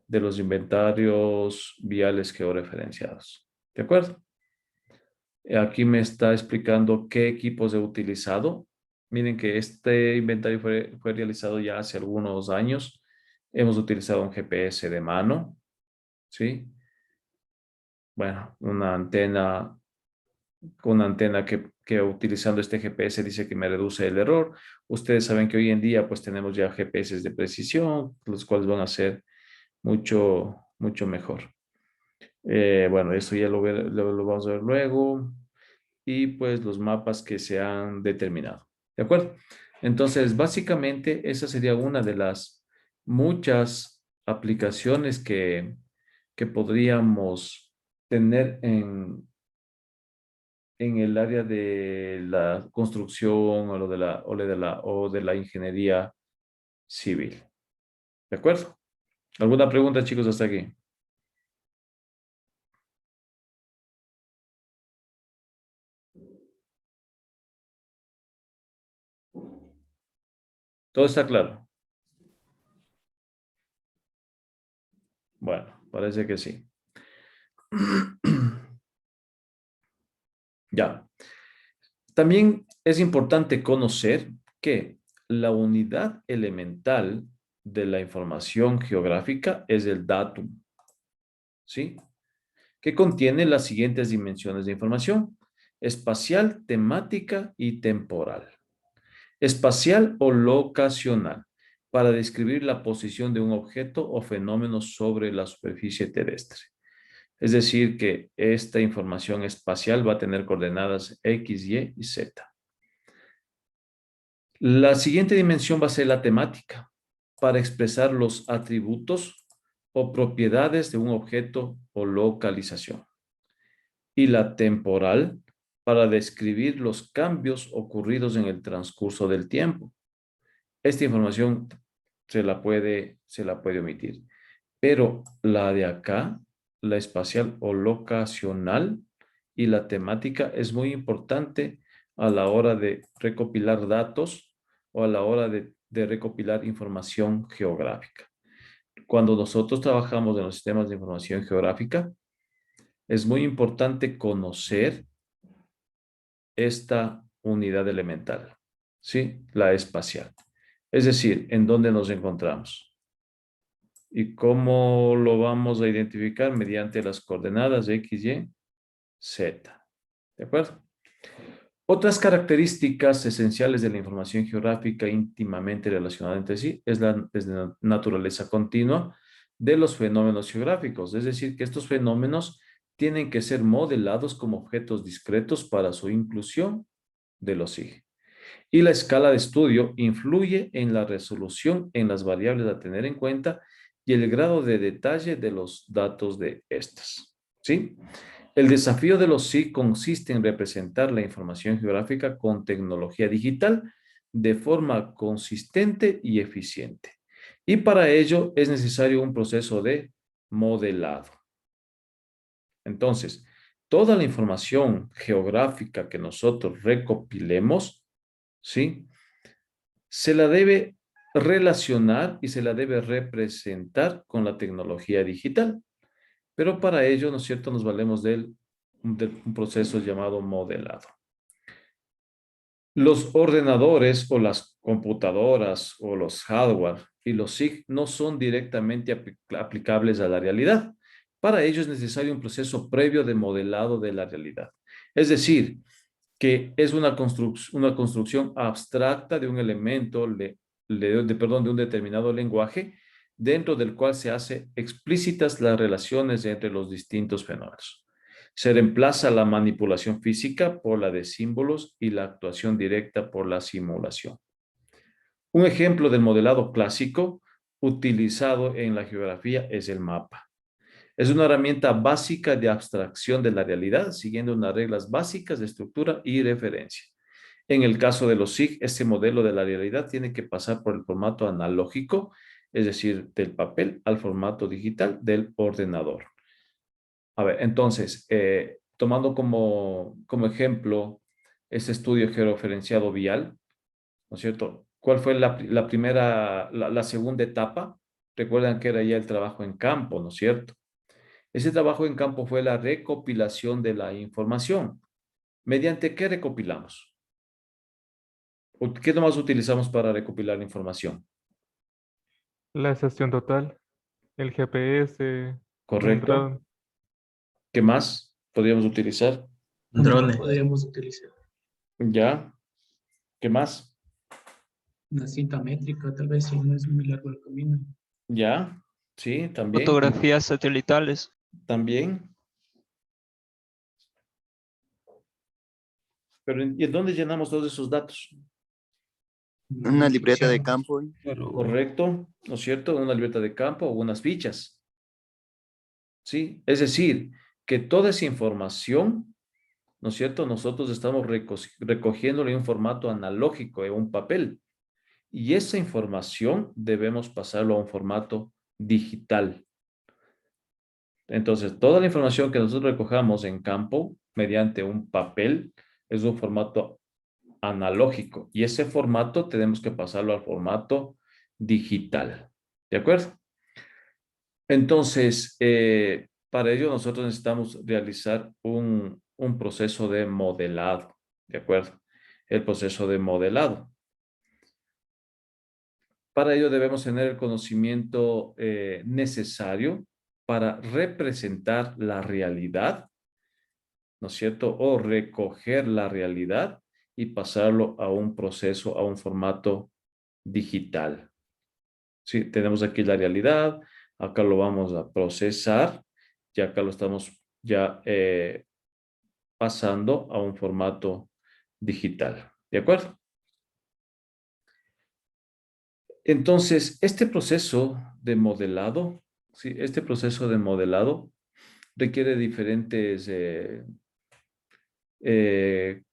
de los inventarios viales georreferenciados. ¿De acuerdo? Aquí me está explicando qué equipos he utilizado. Miren que este inventario fue realizado ya hace algunos años. Hemos utilizado un GPS de mano, ¿sí? Bueno, una antena que utilizando este GPS dice que me reduce el error. Ustedes saben que hoy en día pues tenemos ya GPS de precisión, los cuales van a ser mucho mejor. Bueno, eso ya lo vamos a ver luego. Y pues los mapas que se han determinado. ¿De acuerdo? Entonces, básicamente, esa sería una de las muchas aplicaciones que podríamos tener en el área de la construcción o de la ingeniería civil. ¿De acuerdo? ¿Alguna pregunta, chicos, hasta aquí? ¿Todo está claro? Bueno, parece que sí. Ya. También es importante conocer que la unidad elemental de la información geográfica es el datum, ¿sí? Que contiene las siguientes dimensiones de información: espacial, temática y temporal. Espacial o locacional, para describir la posición de un objeto o fenómeno sobre la superficie terrestre. Es decir, que esta información espacial va a tener coordenadas X, Y y Z. La siguiente dimensión va a ser la temática, para expresar los atributos o propiedades de un objeto o localización. Y la temporal, para describir los cambios ocurridos en el transcurso del tiempo. Esta información se la puede omitir. Pero la de acá, la espacial o locacional y la temática, es muy importante a la hora de recopilar datos o a la hora de recopilar información geográfica. Cuando nosotros trabajamos en los sistemas de información geográfica, es muy importante conocer esta unidad elemental, ¿sí? La espacial. Es decir, en dónde nos encontramos. ¿Y cómo lo vamos a identificar? Mediante las coordenadas X, Y, Z. ¿De acuerdo? Otras características esenciales de la información geográfica íntimamente relacionada entre sí es la naturaleza continua de los fenómenos geográficos. Es decir, que estos fenómenos tienen que ser modelados como objetos discretos para su inclusión de los SIG. Y la escala de estudio influye en la resolución en las variables a tener en cuenta y el grado de detalle de los datos de estas, ¿sí? El desafío de los SIG consiste en representar la información geográfica con tecnología digital de forma consistente y eficiente. Y para ello es necesario un proceso de modelado. Entonces, toda la información geográfica que nosotros recopilemos, ¿sí? Se la debe relacionar y se la debe representar con la tecnología digital. Pero para ello, ¿no es cierto?, nos valemos de un proceso llamado modelado. Los ordenadores o las computadoras o los hardware y los SIG no son directamente aplicables a la realidad. Para ello es necesario un proceso previo de modelado de la realidad. Es decir, que es una construcción abstracta de un elemento, de un determinado lenguaje, dentro del cual se hace explícitas las relaciones entre los distintos fenómenos. Se reemplaza la manipulación física por la de símbolos y la actuación directa por la simulación. Un ejemplo del modelado clásico utilizado en la geografía es el mapa. Es una herramienta básica de abstracción de la realidad, siguiendo unas reglas básicas de estructura y referencia. En el caso de los SIG, este modelo de la realidad tiene que pasar por el formato analógico, es decir, del papel al formato digital del ordenador. A ver, entonces, tomando como ejemplo este estudio georreferenciado vial, ¿no es cierto? ¿Cuál fue la segunda etapa? Recuerdan que era ya el trabajo en campo, ¿no es cierto? Ese trabajo en campo fue la recopilación de la información. ¿Mediante qué recopilamos? ¿Qué nomás utilizamos para recopilar la información? La estación total, el GPS, ¿Correcto? un dron. ¿Qué más podríamos utilizar? Drone. Podríamos utilizar ¿Ya? ¿Qué más? una cinta métrica, tal vez si no es muy largo el camino. ¿Ya? Sí, también. Fotografías satelitales. También. Pero ¿y en dónde llenamos todos esos datos? Una libreta de campo. Correcto, ¿no es cierto? Una libreta de campo o unas fichas. ¿Sí? Es decir, que toda esa información, ¿no es cierto? Nosotros estamos recogiéndolo en un formato analógico, en un papel. Y esa información debemos pasarlo a un formato digital. Entonces, toda la información que nosotros recojamos en campo mediante un papel es un formato analógico. Y ese formato tenemos que pasarlo al formato digital. ¿De acuerdo? Entonces, para ello nosotros necesitamos realizar un proceso de modelado. ¿De acuerdo? El proceso de modelado. Para ello debemos tener el conocimiento necesario para representar la realidad, ¿no es cierto? O recoger la realidad y pasarlo a un proceso, a un formato digital. Sí, tenemos aquí la realidad, acá lo vamos a procesar y acá lo estamos ya pasando a un formato digital. ¿De acuerdo? Entonces, este proceso de modelado, ¿sí? Este proceso de modelado requiere diferentes,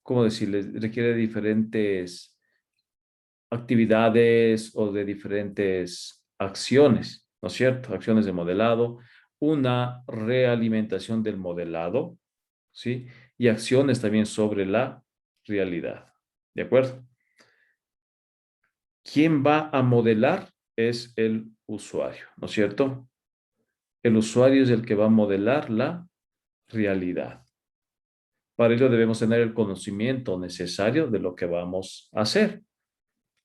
¿cómo decirles? Requiere diferentes actividades o de diferentes acciones, ¿no es cierto? Acciones de modelado, una realimentación del modelado, ¿sí? Y acciones también sobre la realidad, ¿de acuerdo? ¿Quién va a modelar? Es el usuario, ¿no es cierto? El usuario es el que va a modelar la realidad. Para ello debemos tener el conocimiento necesario de lo que vamos a hacer.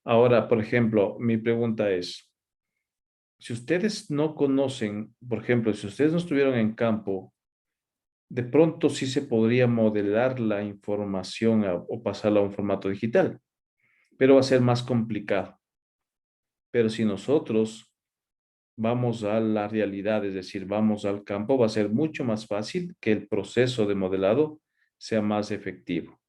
Ahora, por ejemplo, mi pregunta es, si ustedes no conocen, por ejemplo, si ustedes no estuvieron en campo, de pronto sí se podría modelar la información o pasarla a un formato digital, pero va a ser más complicado. Pero si nosotros vamos a la realidad, es decir, vamos al campo, va a ser mucho más fácil que el proceso de modelado sea más efectivo.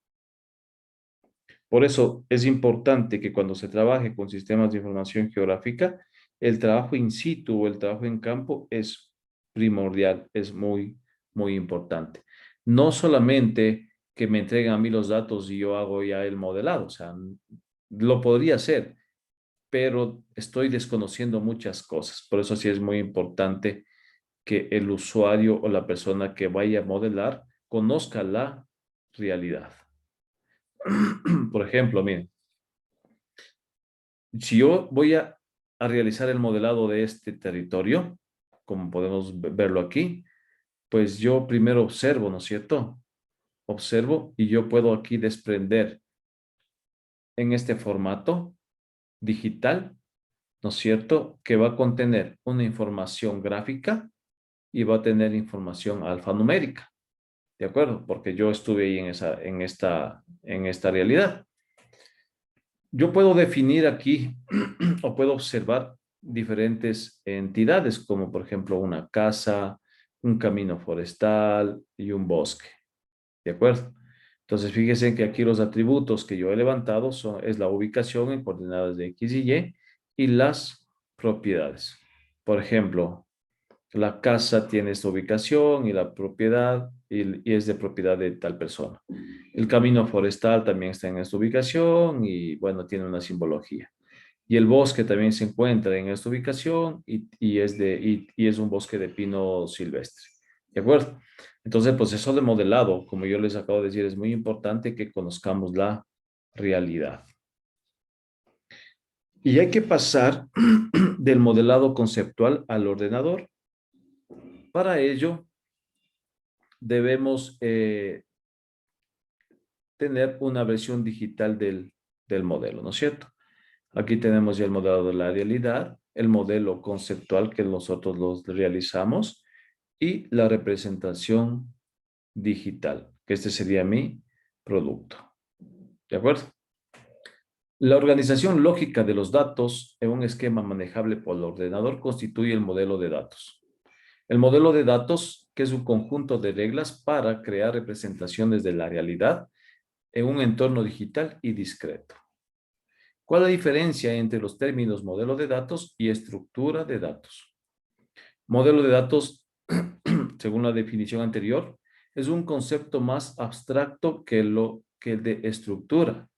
Por eso es importante que cuando se trabaje con sistemas de información geográfica, el trabajo in situ o el trabajo en campo es primordial, es muy, muy importante. No solamente que me entreguen a mí los datos y yo hago ya el modelado, o sea, lo podría hacer, pero estoy desconociendo muchas cosas. Por eso sí es muy importante que el usuario o la persona que vaya a modelar conozca la realidad. Por ejemplo, miren, si yo voy a realizar el modelado de este territorio, como podemos verlo aquí, pues yo primero observo, ¿no es cierto? Observo y yo puedo aquí desprender en este formato digital, ¿no es cierto? Que va a contener una información gráfica y va a tener información alfanumérica. ¿De acuerdo? Porque yo estuve ahí en esta realidad. Yo puedo definir aquí o puedo observar diferentes entidades, como por ejemplo una casa, un camino forestal y un bosque. ¿De acuerdo? Entonces, fíjense que aquí los atributos que yo he levantado es la ubicación en coordenadas de X y las propiedades. Por ejemplo, la casa tiene esta ubicación y la propiedad y es de propiedad de tal persona. El camino forestal también está en esta ubicación y, bueno, tiene una simbología. Y el bosque también se encuentra en esta ubicación y es un bosque de pino silvestre. ¿De acuerdo? Entonces, el proceso de modelado, como yo les acabo de decir, es muy importante que conozcamos la realidad. Y hay que pasar del modelado conceptual al ordenador. Para ello, debemos tener una versión digital del modelo, ¿no es cierto? Aquí tenemos ya el modelo de la realidad, el modelo conceptual que nosotros los realizamos y la representación digital, que este sería mi producto. ¿De acuerdo? La organización lógica de los datos en un esquema manejable por el ordenador constituye el modelo de datos. El modelo de datos, que es un conjunto de reglas para crear representaciones de la realidad en un entorno digital y discreto. ¿Cuál es la diferencia entre los términos modelo de datos y estructura de datos? Modelo de datos, según la definición anterior, es un concepto más abstracto que el de estructura.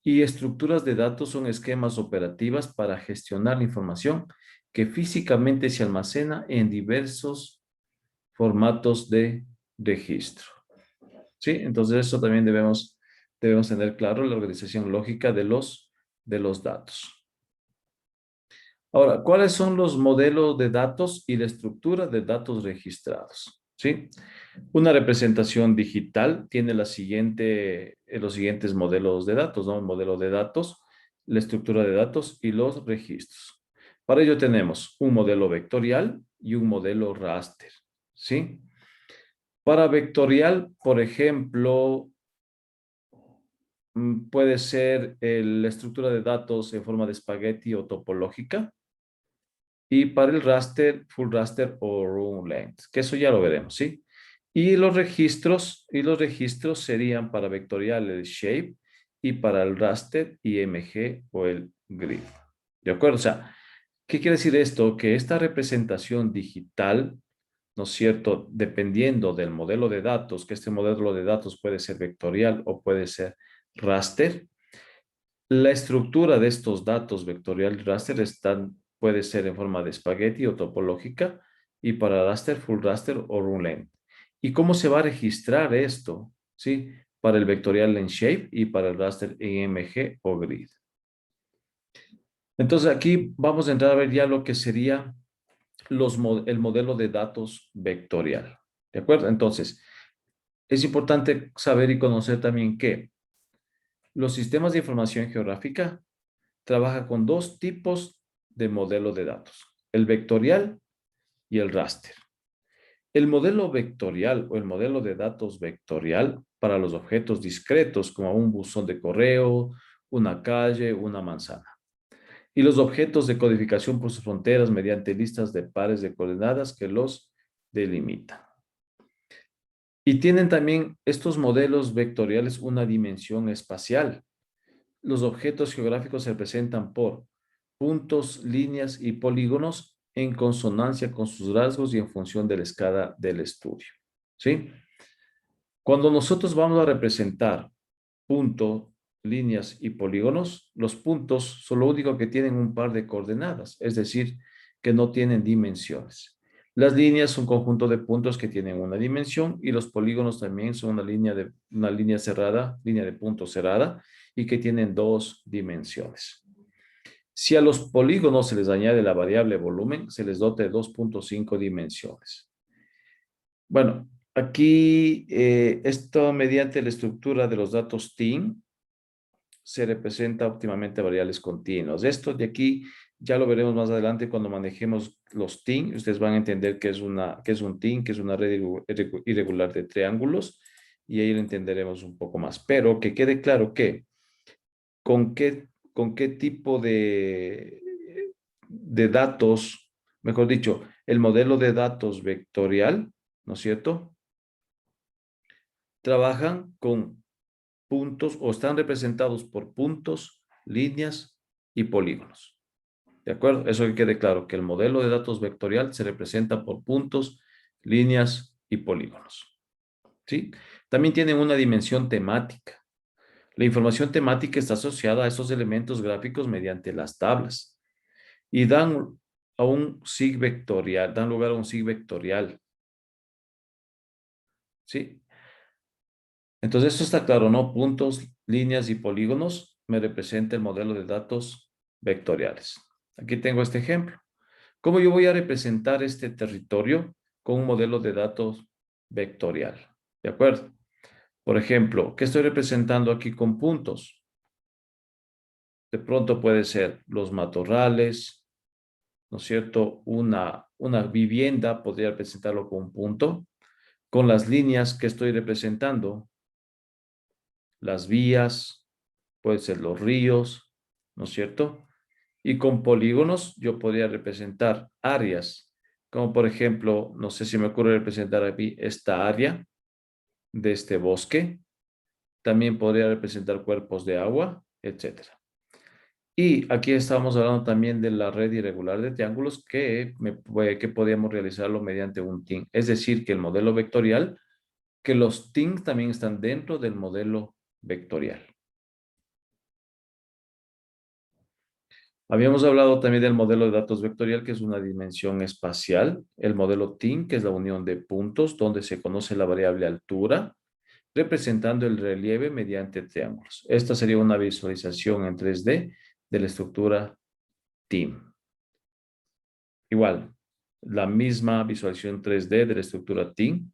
Y estructuras de datos son esquemas operativas para gestionar la información que físicamente se almacena en diversos formatos de registro. ¿Sí? Entonces, eso también debemos tener claro, la organización lógica de los datos. Ahora, ¿cuáles son los modelos de datos y la estructura de datos registrados? ¿Sí? Una representación digital tiene los siguientes modelos de datos, ¿no? El modelo de datos, la estructura de datos y los registros. Para ello tenemos un modelo vectorial y un modelo raster, ¿sí? Para vectorial, por ejemplo, puede ser la estructura de datos en forma de espagueti o topológica. Y para el raster, full raster o row length, que eso ya lo veremos, ¿sí? Y los registros serían para vectorial el shape y para el raster IMG o el grid. ¿De acuerdo? O sea, ¿qué quiere decir esto? Que esta representación digital, ¿no es cierto? Dependiendo del modelo de datos, que este modelo de datos puede ser vectorial o puede ser raster, la estructura de estos datos vectorial y raster puede ser en forma de espagueti o topológica y para raster, full raster o row length. ¿Y cómo se va a registrar esto? ¿Sí? Para el vectorial en shape y para el raster en IMG o grid. Entonces aquí vamos a entrar a ver ya lo que sería el modelo de datos vectorial. ¿De acuerdo? Entonces, es importante saber y conocer también que los sistemas de información geográfica trabajan con dos tipos de modelo de datos, el vectorial y el raster. El modelo vectorial o el modelo de datos vectorial para los objetos discretos como un buzón de correo, una calle, una manzana. Y los objetos de codificación por sus fronteras mediante listas de pares de coordenadas que los delimitan. Y tienen también estos modelos vectoriales una dimensión espacial. Los objetos geográficos se representan por puntos, líneas y polígonos en consonancia con sus rasgos y en función de la escala del estudio. ¿Sí? Cuando nosotros vamos a representar puntos, líneas y polígonos, los puntos son lo único que tienen un par de coordenadas, es decir, que no tienen dimensiones. Las líneas son un conjunto de puntos que tienen una dimensión y los polígonos también son una línea cerrada, línea de puntos cerrada y que tienen dos dimensiones. Si a los polígonos se les añade la variable volumen, se les dota de 2.5 dimensiones. Bueno, aquí esto mediante la estructura de los datos TIN, se representa óptimamente variables continuas. Esto de aquí ya lo veremos más adelante cuando manejemos los TIN. Ustedes van a entender qué es un TIN, que es una red irregular de triángulos, y ahí lo entenderemos un poco más. Pero que quede claro que con qué tipo de datos, mejor dicho, el modelo de datos vectorial, ¿no es cierto? Trabajan con puntos o están representados por puntos, líneas y polígonos. ¿De acuerdo? Eso que quede claro, que el modelo de datos vectorial se representa por puntos, líneas y polígonos. ¿Sí? También tienen una dimensión temática. La información temática está asociada a esos elementos gráficos mediante las tablas y dan a un sig vectorial, dan lugar a un sig vectorial. ¿Sí? Entonces, esto está claro, ¿no? Puntos, líneas y polígonos me representa el modelo de datos vectoriales. Aquí tengo este ejemplo. ¿Cómo yo voy a representar este territorio con un modelo de datos vectorial? ¿De acuerdo? Por ejemplo, ¿qué estoy representando aquí con puntos? De pronto puede ser los matorrales, ¿no es cierto? Una vivienda podría representarlo con un punto. Con las líneas que estoy representando, las vías, puede ser los ríos, ¿no es cierto? Y con polígonos yo podría representar áreas, como por ejemplo, no sé si me ocurre representar aquí esta área de este bosque. También podría representar cuerpos de agua, etc. Y aquí estamos hablando también de la red irregular de triángulos que podríamos realizarlo mediante un TIN. Es decir, que el modelo vectorial, que los TIN también están dentro del modelo vectorial. Habíamos hablado también del modelo de datos vectorial, que es una dimensión espacial. El modelo TIN, que es la unión de puntos, donde se conoce la variable altura, representando el relieve mediante triángulos. Esta sería una visualización en 3D de la estructura TIM. Igual, la misma visualización 3D de la estructura TIM,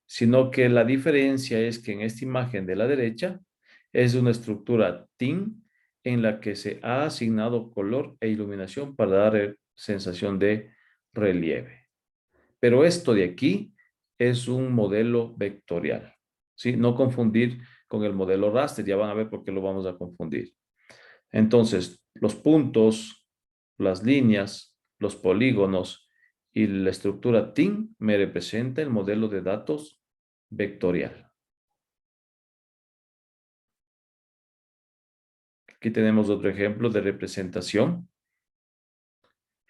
sino que la diferencia es que en esta imagen de la derecha es una estructura TIM en la que se ha asignado color e iluminación para dar sensación de relieve. Pero esto de aquí es un modelo vectorial, ¿sí? No confundir con el modelo raster, ya van a ver por qué lo vamos a confundir. Entonces, los puntos, las líneas, los polígonos y la estructura TIM me representa el modelo de datos vectorial. Aquí tenemos otro ejemplo de representación.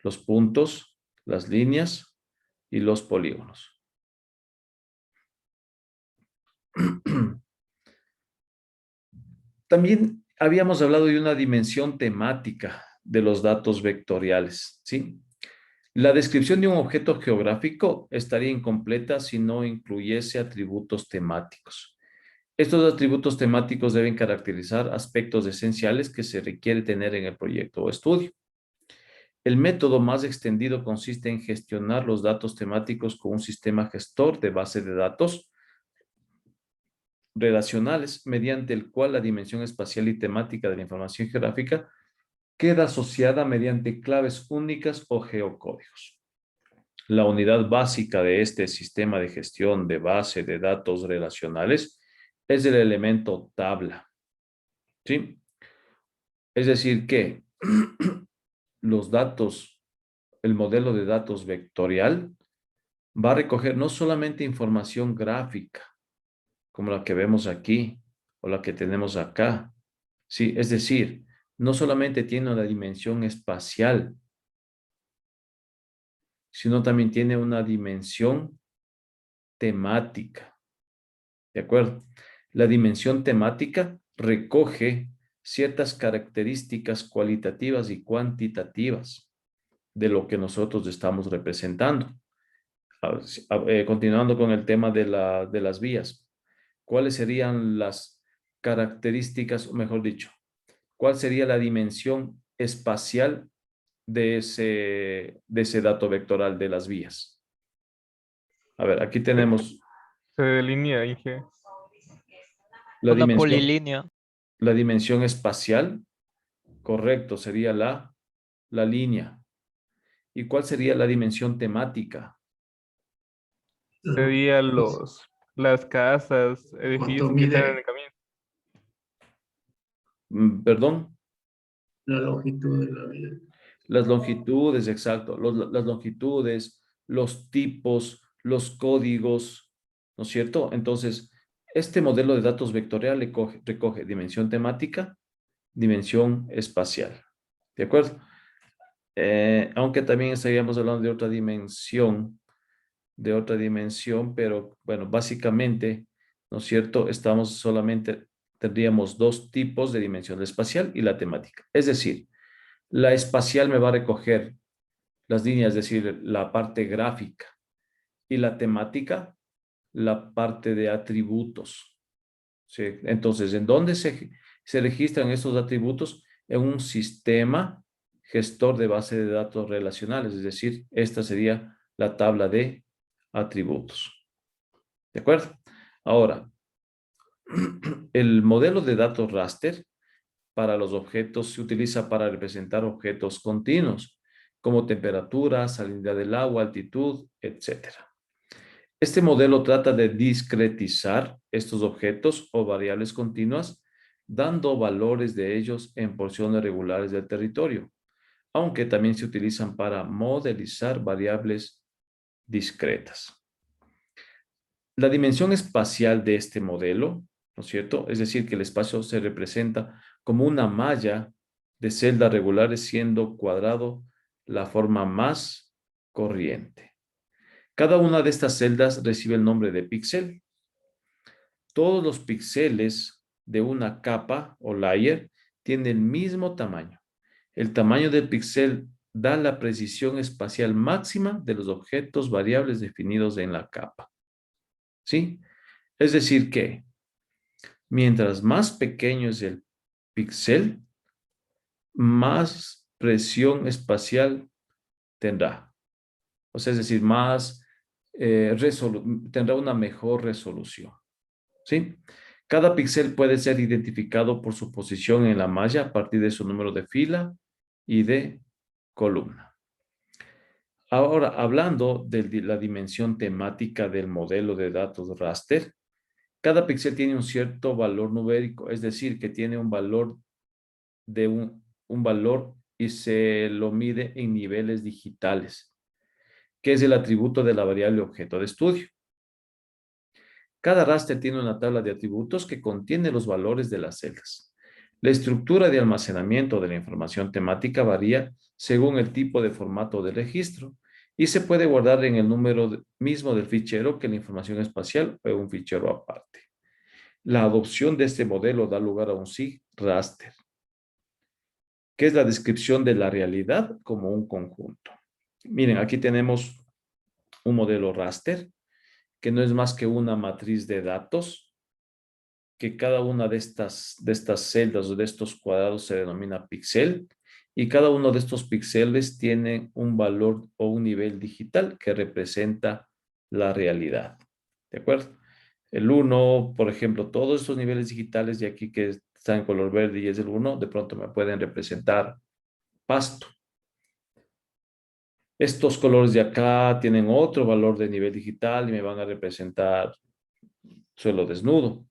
Los puntos, las líneas y los polígonos. También habíamos hablado de una dimensión temática de los datos vectoriales, ¿sí? La descripción de un objeto geográfico estaría incompleta si no incluyese atributos temáticos. Estos atributos temáticos deben caracterizar aspectos esenciales que se requiere tener en el proyecto o estudio. El método más extendido consiste en gestionar los datos temáticos con un sistema gestor de base de datos relacionales, mediante el cual la dimensión espacial y temática de la información geográfica queda asociada mediante claves únicas o geocódigos. La unidad básica de este sistema de gestión de base de datos relacionales es el elemento tabla, ¿sí? Es decir que los datos, el modelo de datos vectorial va a recoger no solamente información gráfica, como la que vemos aquí o la que tenemos acá, ¿sí? Es decir, no solamente tiene una dimensión espacial, sino también tiene una dimensión temática, ¿de acuerdo? La dimensión temática recoge ciertas características cualitativas y cuantitativas de lo que nosotros estamos representando. Continuando con el tema de las vías, ¿cuáles serían las características, o mejor dicho, cuál sería la dimensión espacial de ese dato vectoral de las vías? A ver, aquí tenemos Se delinea, Inge. la Una dimensión. polilínea. La dimensión espacial, correcto, sería la línea. ¿Y cuál sería la dimensión temática? Serían las casas, edificios ¿Cuánto que están en mide el camino. Perdón, la longitud de la vía? las longitudes, exacto, las longitudes, los tipos, los códigos, ¿no es cierto? Entonces, este modelo de datos vectorial recoge dimensión temática, dimensión espacial, ¿de acuerdo? Aunque también estaríamos hablando de otra dimensión, pero bueno, básicamente, ¿no es cierto? Tendríamos dos tipos de dimensión, la espacial y la temática. Es decir, la espacial me va a recoger las líneas, es decir, la parte gráfica, y la temática, la parte de atributos. ¿Sí? Entonces, ¿en dónde se registran estos atributos? En un sistema gestor de base de datos relacionales, es decir, esta sería la tabla de atributos. ¿De acuerdo? Ahora, el modelo de datos raster para los objetos se utiliza para representar objetos continuos, como temperatura, salinidad del agua, altitud, etc. Este modelo trata de discretizar estos objetos o variables continuas, dando valores de ellos en porciones regulares del territorio, aunque también se utilizan para modelizar variables discretas. La dimensión espacial de este modelo, ¿no es cierto? Es decir, que el espacio se representa como una malla de celdas regulares, siendo cuadrado la forma más corriente. Cada una de estas celdas recibe el nombre de píxel. Todos los píxeles de una capa o layer tienen el mismo tamaño. El tamaño del píxel da la precisión espacial máxima de los objetos variables definidos en la capa. ¿Sí? Es decir que mientras más pequeño es el píxel, más presión espacial tendrá. O sea, es decir, tendrá una mejor resolución. ¿Sí? Cada píxel puede ser identificado por su posición en la malla a partir de su número de fila y de columna. Ahora, hablando de la dimensión temática del modelo de datos raster, cada píxel tiene un cierto valor numérico, es decir, que tiene un valor un valor y se lo mide en niveles digitales, que es el atributo de la variable objeto de estudio. Cada raster tiene una tabla de atributos que contiene los valores de las celdas. La estructura de almacenamiento de la información temática varía según el tipo de formato de registro y se puede guardar en el número mismo del fichero que la información espacial o un fichero aparte. La adopción de este modelo da lugar a un SIG raster, que es la descripción de la realidad como un conjunto. Miren, aquí tenemos un modelo raster, que no es más que una matriz de datos, que cada una de estas celdas o de estos cuadrados se denomina píxel, y cada uno de estos píxeles tiene un valor o un nivel digital que representa la realidad. ¿De acuerdo? El 1, por ejemplo, todos estos niveles digitales de aquí que están en color verde y es el 1, de pronto me pueden representar pasto. Estos colores de acá tienen otro valor de nivel digital y me van a representar suelo desnudo,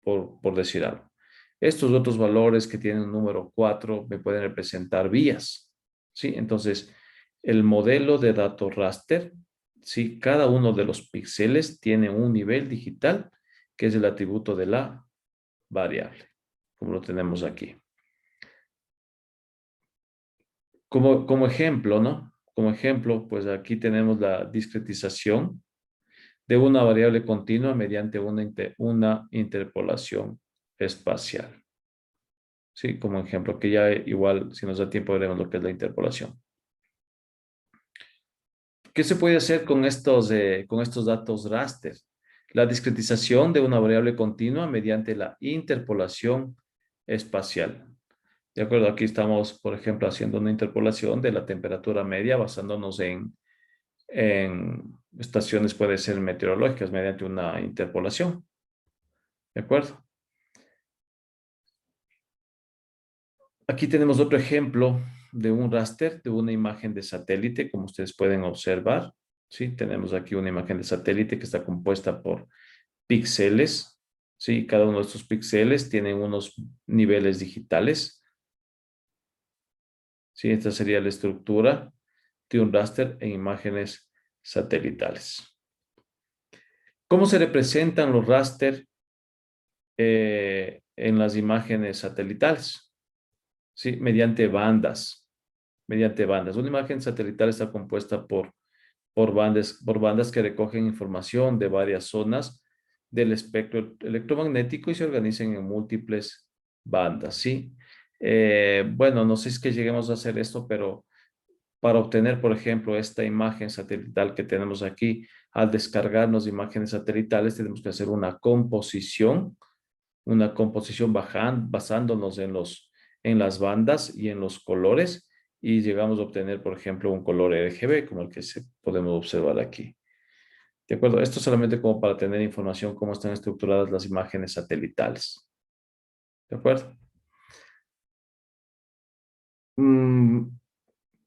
por decir algo. Estos otros valores que tienen un número 4 me pueden representar vías, ¿sí? Entonces, el modelo de datos raster, ¿sí? Cada uno de los píxeles tiene un nivel digital que es el atributo de la variable, como lo tenemos aquí. Como ejemplo, ¿no? Como ejemplo, pues aquí tenemos la discretización de una variable continua mediante una interpolación espacial. Sí, como ejemplo, que ya igual, si nos da tiempo, veremos lo que es la interpolación. ¿Qué se puede hacer con estos datos raster? La discretización de una variable continua mediante la interpolación espacial. De acuerdo, aquí estamos, por ejemplo, haciendo una interpolación de la temperatura media basándonos en estaciones, puede ser meteorológicas, mediante una interpolación. ¿De acuerdo? Aquí tenemos otro ejemplo de un raster, de una imagen de satélite, como ustedes pueden observar. ¿Sí? Tenemos aquí una imagen de satélite que está compuesta por píxeles. ¿Sí? Cada uno de estos píxeles tiene unos niveles digitales. ¿Sí? Esta sería la estructura de un raster en imágenes satelitales. ¿Cómo se representan los raster en las imágenes satelitales? ¿Sí? Mediante bandas. Mediante bandas. Una imagen satelital está compuesta por bandas que recogen información de varias zonas del espectro electromagnético y se organizan en múltiples bandas, ¿sí? Bueno, no sé si es que lleguemos a hacer esto, pero para obtener, por ejemplo, esta imagen satelital que tenemos aquí, al descargarnos imágenes satelitales, tenemos que hacer una composición basándonos en las bandas y en los colores, y llegamos a obtener, por ejemplo, un color RGB, como el que podemos observar aquí. ¿De acuerdo? Esto solamente como para tener información cómo están estructuradas las imágenes satelitales. ¿De acuerdo?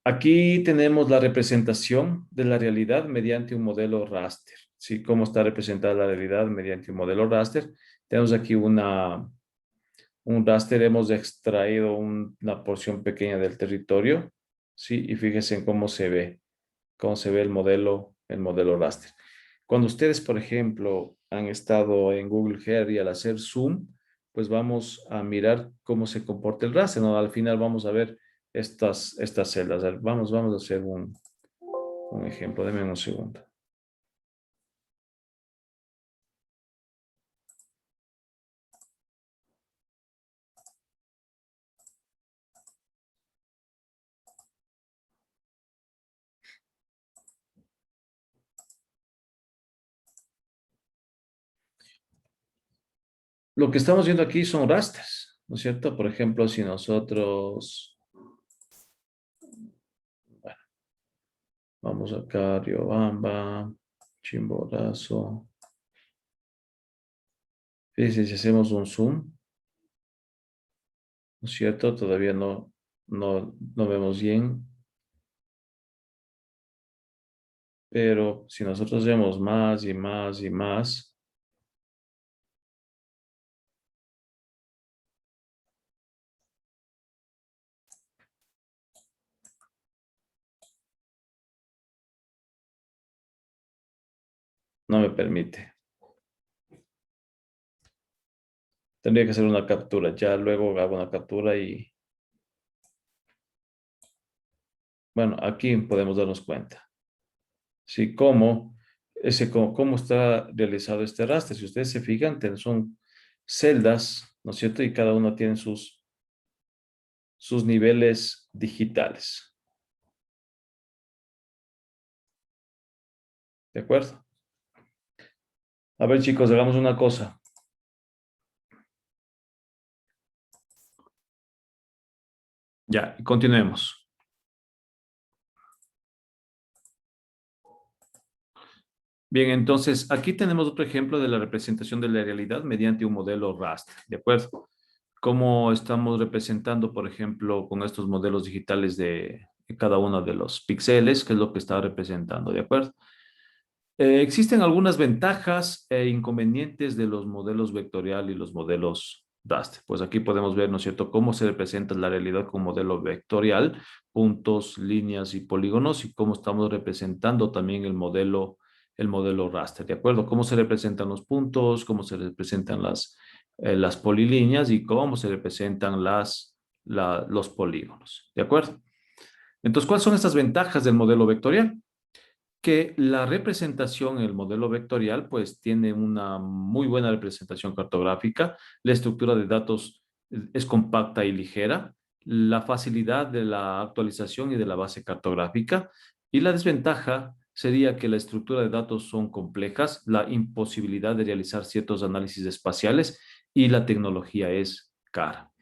Aquí tenemos la representación de la realidad mediante un modelo raster. ¿Sí? ¿Cómo está representada la realidad mediante un modelo raster? Tenemos aquí un raster, hemos extraído una porción pequeña del territorio, ¿sí? Y fíjense en cómo se ve el modelo raster. Cuando ustedes, por ejemplo, han estado en Google Earth y al hacer zoom, pues vamos a mirar cómo se comporta el raster, ¿no? Al final vamos a ver estas celdas. Vamos a hacer un ejemplo. Denme un segundo. Lo que estamos viendo aquí son rasters, ¿no es cierto? Por ejemplo, si nosotros... Bueno, vamos acá, Riobamba, Chimborazo. Fíjense, si hacemos un zoom, ¿no es cierto? Todavía no vemos bien. Pero si nosotros vemos más y más y más, no me permite. Tendría que hacer una captura. Ya luego hago una captura y... Bueno, aquí podemos darnos cuenta. Sí, cómo está realizado este raster. Si ustedes se fijan, son celdas, ¿no es cierto? Y cada uno tiene sus niveles digitales. ¿De acuerdo? A ver, chicos, hagamos una cosa. Ya, continuemos. Bien, entonces aquí tenemos otro ejemplo de la representación de la realidad mediante un modelo raster, ¿de acuerdo? Cómo estamos representando, por ejemplo, con estos modelos digitales de cada uno de los píxeles, que es lo que está representando, ¿de acuerdo? Existen algunas ventajas e inconvenientes de los modelos vectorial y los modelos raster. Pues aquí podemos ver, ¿no es cierto?, cómo se representa la realidad con modelo vectorial, puntos, líneas y polígonos, y cómo estamos representando también el modelo raster, ¿de acuerdo? Cómo se representan los puntos, cómo se representan las polilíneas y cómo se representan los polígonos, ¿de acuerdo? Entonces, ¿cuáles son estas ventajas del modelo vectorial? Que la representación en el modelo vectorial pues tiene una muy buena representación cartográfica, la estructura de datos es compacta y ligera, la facilidad de la actualización y de la base cartográfica, y la desventaja sería que la estructura de datos son complejas, la imposibilidad de realizar ciertos análisis espaciales y la tecnología es cara.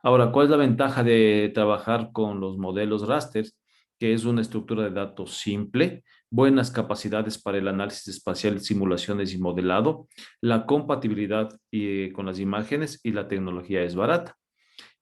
Ahora, ¿cuál es la ventaja de trabajar con los modelos rasters? Que es una estructura de datos simple, buenas capacidades para el análisis espacial, simulaciones y modelado, la compatibilidad con las imágenes y la tecnología es barata.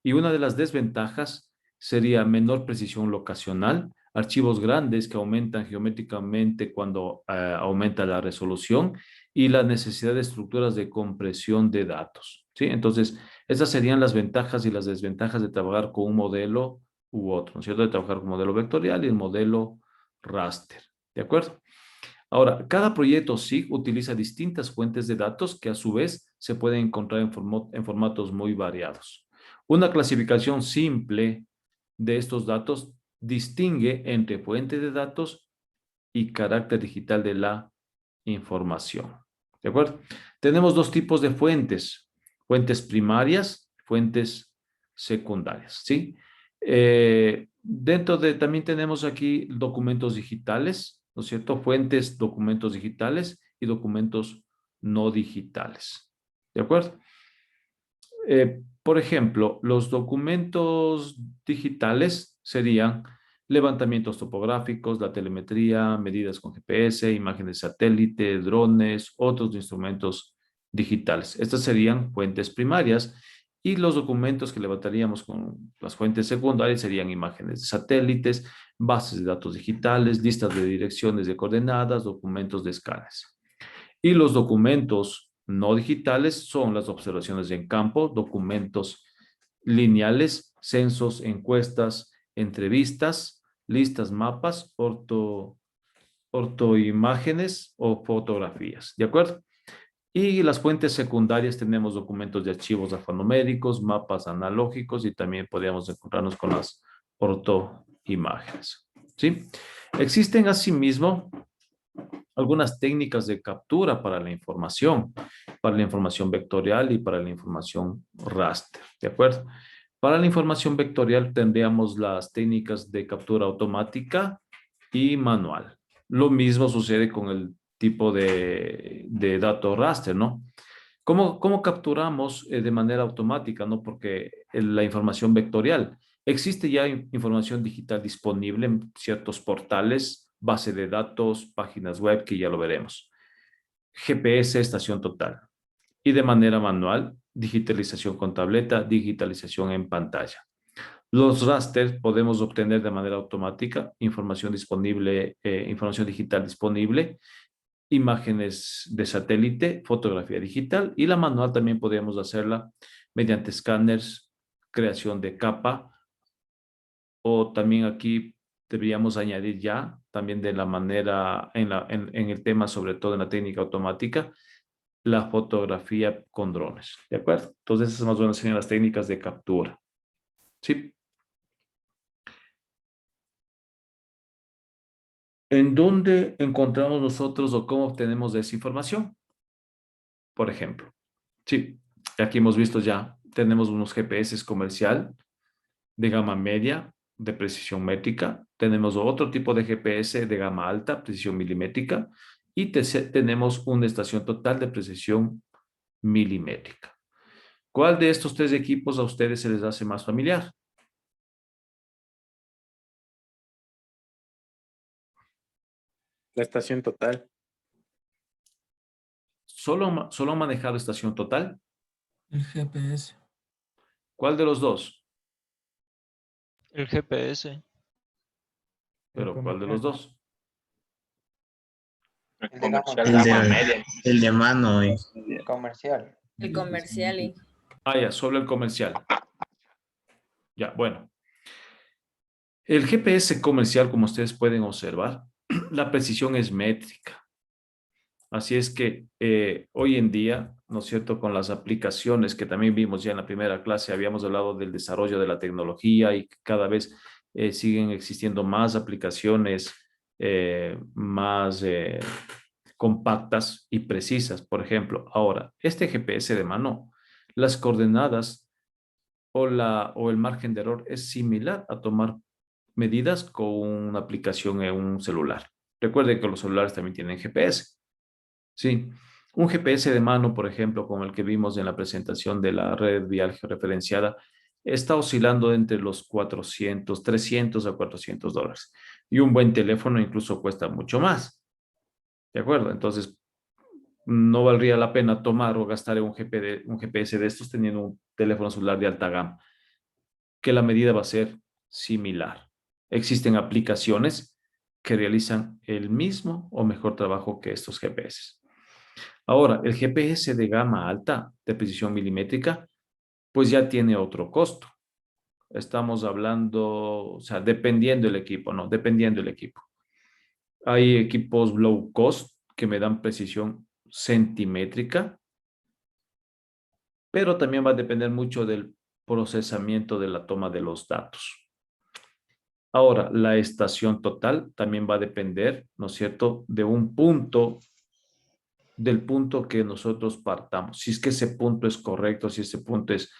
Y una de las desventajas sería menor precisión locacional, archivos grandes que aumentan geométricamente cuando aumenta la resolución y la necesidad de estructuras de compresión de datos, ¿sí? Entonces, esas serían las ventajas y las desventajas de trabajar con un modelo u otro, ¿no es cierto? De trabajar con modelo vectorial y el modelo raster, ¿de acuerdo? Ahora, cada proyecto SIG utiliza distintas fuentes de datos que a su vez se pueden encontrar en formatos muy variados. Una clasificación simple de estos datos distingue entre fuente de datos y carácter digital de la información. ¿De acuerdo? Tenemos dos tipos de fuentes. Fuentes primarias, fuentes secundarias, ¿sí? También tenemos aquí documentos digitales, ¿no es cierto? Fuentes, documentos digitales y documentos no digitales. ¿De acuerdo? Por ejemplo, los documentos digitales serían levantamientos topográficos, la telemetría, medidas con GPS, imágenes de satélite, drones, otros instrumentos digitales. Estas serían fuentes primarias y los documentos que levantaríamos con las fuentes secundarias serían imágenes de satélites, bases de datos digitales, listas de direcciones de coordenadas, documentos de escanes. Y los documentos no digitales son las observaciones en campo, documentos lineales, censos, encuestas, entrevistas, listas, mapas, ortoimágenes o fotografías, ¿de acuerdo? Y las fuentes secundarias tenemos documentos de archivos alfanuméricos, mapas analógicos y también podríamos encontrarnos con las ortoimágenes, ¿sí? Existen asimismo algunas técnicas de captura para la información vectorial y para la información raster, ¿de acuerdo? Para la información vectorial tendríamos las técnicas de captura automática y manual. Lo mismo sucede con el tipo de dato raster, ¿no? ¿Cómo capturamos de manera automática, ¿no? Porque la información vectorial, existe ya información digital disponible en ciertos portales, base de datos, páginas web, que ya lo veremos. GPS, estación total. Y de manera manual, digitalización con tableta, digitalización en pantalla. Los raster podemos obtener de manera automática información disponible, información digital disponible, imágenes de satélite, fotografía digital, y la manual también podemos hacerla mediante escáneres, creación de capa, o también aquí deberíamos añadir ya, también de la manera, en el tema, sobre todo en la técnica automática, la fotografía con drones, ¿de acuerdo? Entonces, esas más o menos serían las técnicas de captura, ¿sí? ¿En dónde encontramos nosotros o cómo obtenemos esa información? Por ejemplo, sí, aquí hemos visto ya, tenemos unos GPS comercial de gama media, de precisión métrica, tenemos otro tipo de GPS de gama alta, precisión milimétrica, y tenemos una estación total de precisión milimétrica. ¿Cuál de estos tres equipos a ustedes se les hace más familiar? La estación total. ¿Solo han manejado estación total? El GPS. ¿Cuál de los dos? El GPS. ¿Pero cuál de los dos? El comercial El gama de, media. el de mano. Comercial. El comercial y... Ah, ya, solo el comercial. Ya, bueno. El GPS comercial, como ustedes pueden observar, la precisión es métrica. Así es que hoy en día, ¿no es cierto?, con las aplicaciones que también vimos ya en la primera clase, habíamos hablado del desarrollo de la tecnología y cada vez siguen existiendo más aplicaciones más compactas y precisas. Por ejemplo, ahora, este GPS de mano, las coordenadas o el margen de error es similar a tomar medidas con una aplicación en un celular. Recuerden que los celulares también tienen GPS. Sí, un GPS de mano, por ejemplo, como el que vimos en la presentación de la red vial georreferenciada, está oscilando entre los 300 a $400. Y un buen teléfono incluso cuesta mucho más. ¿De acuerdo? Entonces, no valdría la pena tomar o gastar en un GPS de estos teniendo un teléfono celular de alta gama. que la medida va a ser similar. Existen aplicaciones que realizan el mismo o mejor trabajo que estos GPS. Ahora, el GPS de gama alta, de precisión milimétrica, pues ya tiene otro costo. Estamos hablando, o sea, dependiendo del equipo, ¿no? Dependiendo del equipo. Hay equipos low cost que me dan precisión centimétrica, pero también va a depender mucho del procesamiento de la toma de los datos. Ahora, la estación total también va a depender, ¿no es cierto?, de un punto, del punto que nosotros partamos. Si es que ese punto es correcto, si ese punto es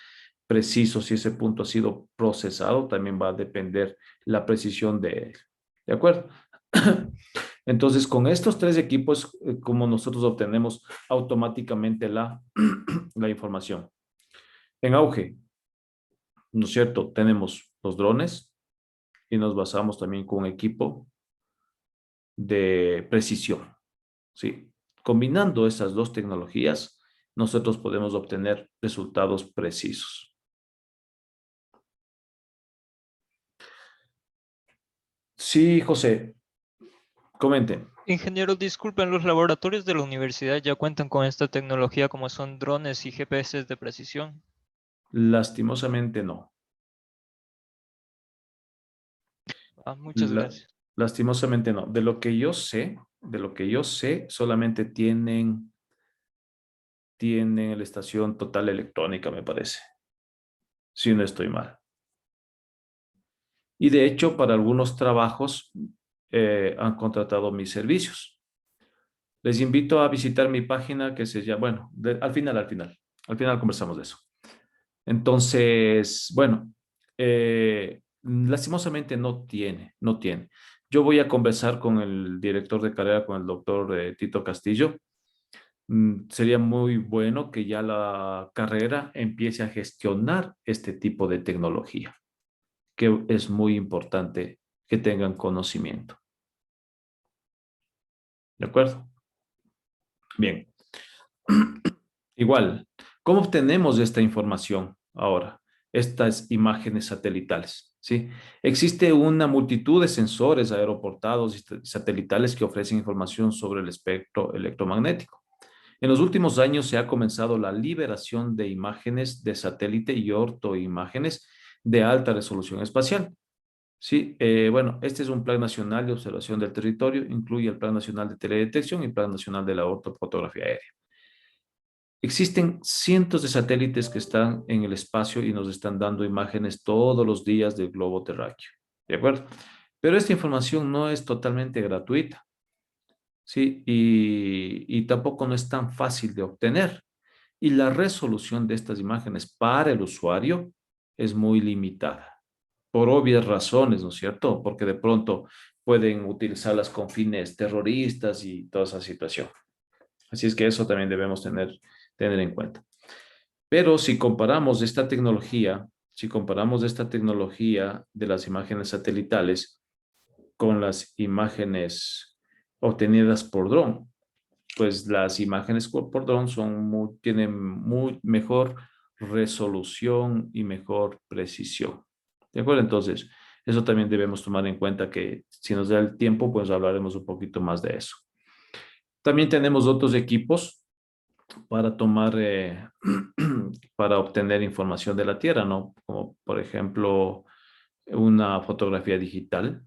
preciso, si ese punto ha sido procesado, también va a depender la precisión de él. ¿De acuerdo? Entonces, con estos tres equipos, como nosotros obtenemos automáticamente la información. En auge, ¿no es cierto? Tenemos los drones y nos basamos también con un equipo de precisión, ¿sí? Combinando esas dos tecnologías, nosotros podemos obtener resultados precisos. Sí, José, comenten. Ingeniero, disculpen, ¿los laboratorios de la universidad ya cuentan con esta tecnología como son drones y GPS de precisión? Lastimosamente no. Muchas gracias. Lastimosamente no. De lo que yo sé, solamente tienen la estación total electrónica, me parece. Si no estoy mal. Y de hecho, para algunos trabajos han contratado mis servicios. Les invito a visitar mi página que se llama, bueno, al final conversamos de eso. Entonces, bueno, lastimosamente no tiene. Yo voy a conversar con el director de carrera, con el doctor Tito Castillo. Sería muy bueno que ya la carrera empiece a gestionar este tipo de tecnología, que es muy importante que tengan conocimiento. ¿De acuerdo? Bien. Igual, ¿cómo obtenemos esta información ahora? Estas imágenes satelitales, ¿sí? Existe una multitud de sensores aeroportados y satelitales que ofrecen información sobre el espectro electromagnético. En los últimos años se ha comenzado la liberación de imágenes de satélite y ortoimágenes de alta resolución espacial. Sí, bueno, este es un Plan Nacional de Observación del Territorio, incluye el Plan Nacional de Teledetección y el Plan Nacional de la Ortofotografía Aérea. Existen cientos de satélites que están en el espacio y nos están dando imágenes todos los días del globo terráqueo, ¿de acuerdo? Pero esta información no es totalmente gratuita, ¿sí? Y tampoco no es tan fácil de obtener. Y la resolución de estas imágenes para el usuario es muy limitada, por obvias razones, ¿no es cierto? Porque de pronto pueden utilizarlas con fines terroristas y toda esa situación. Así es que eso también debemos tener en cuenta. Pero si comparamos esta tecnología de las imágenes satelitales con las imágenes obtenidas por dron, pues las imágenes por dron tienen muy mejor resolución y mejor precisión. ¿De acuerdo? Entonces, eso también debemos tomar en cuenta, que si nos da el tiempo, pues hablaremos un poquito más de eso. También tenemos otros equipos para tomar, para obtener información de la Tierra, ¿no? Como por ejemplo, una fotografía digital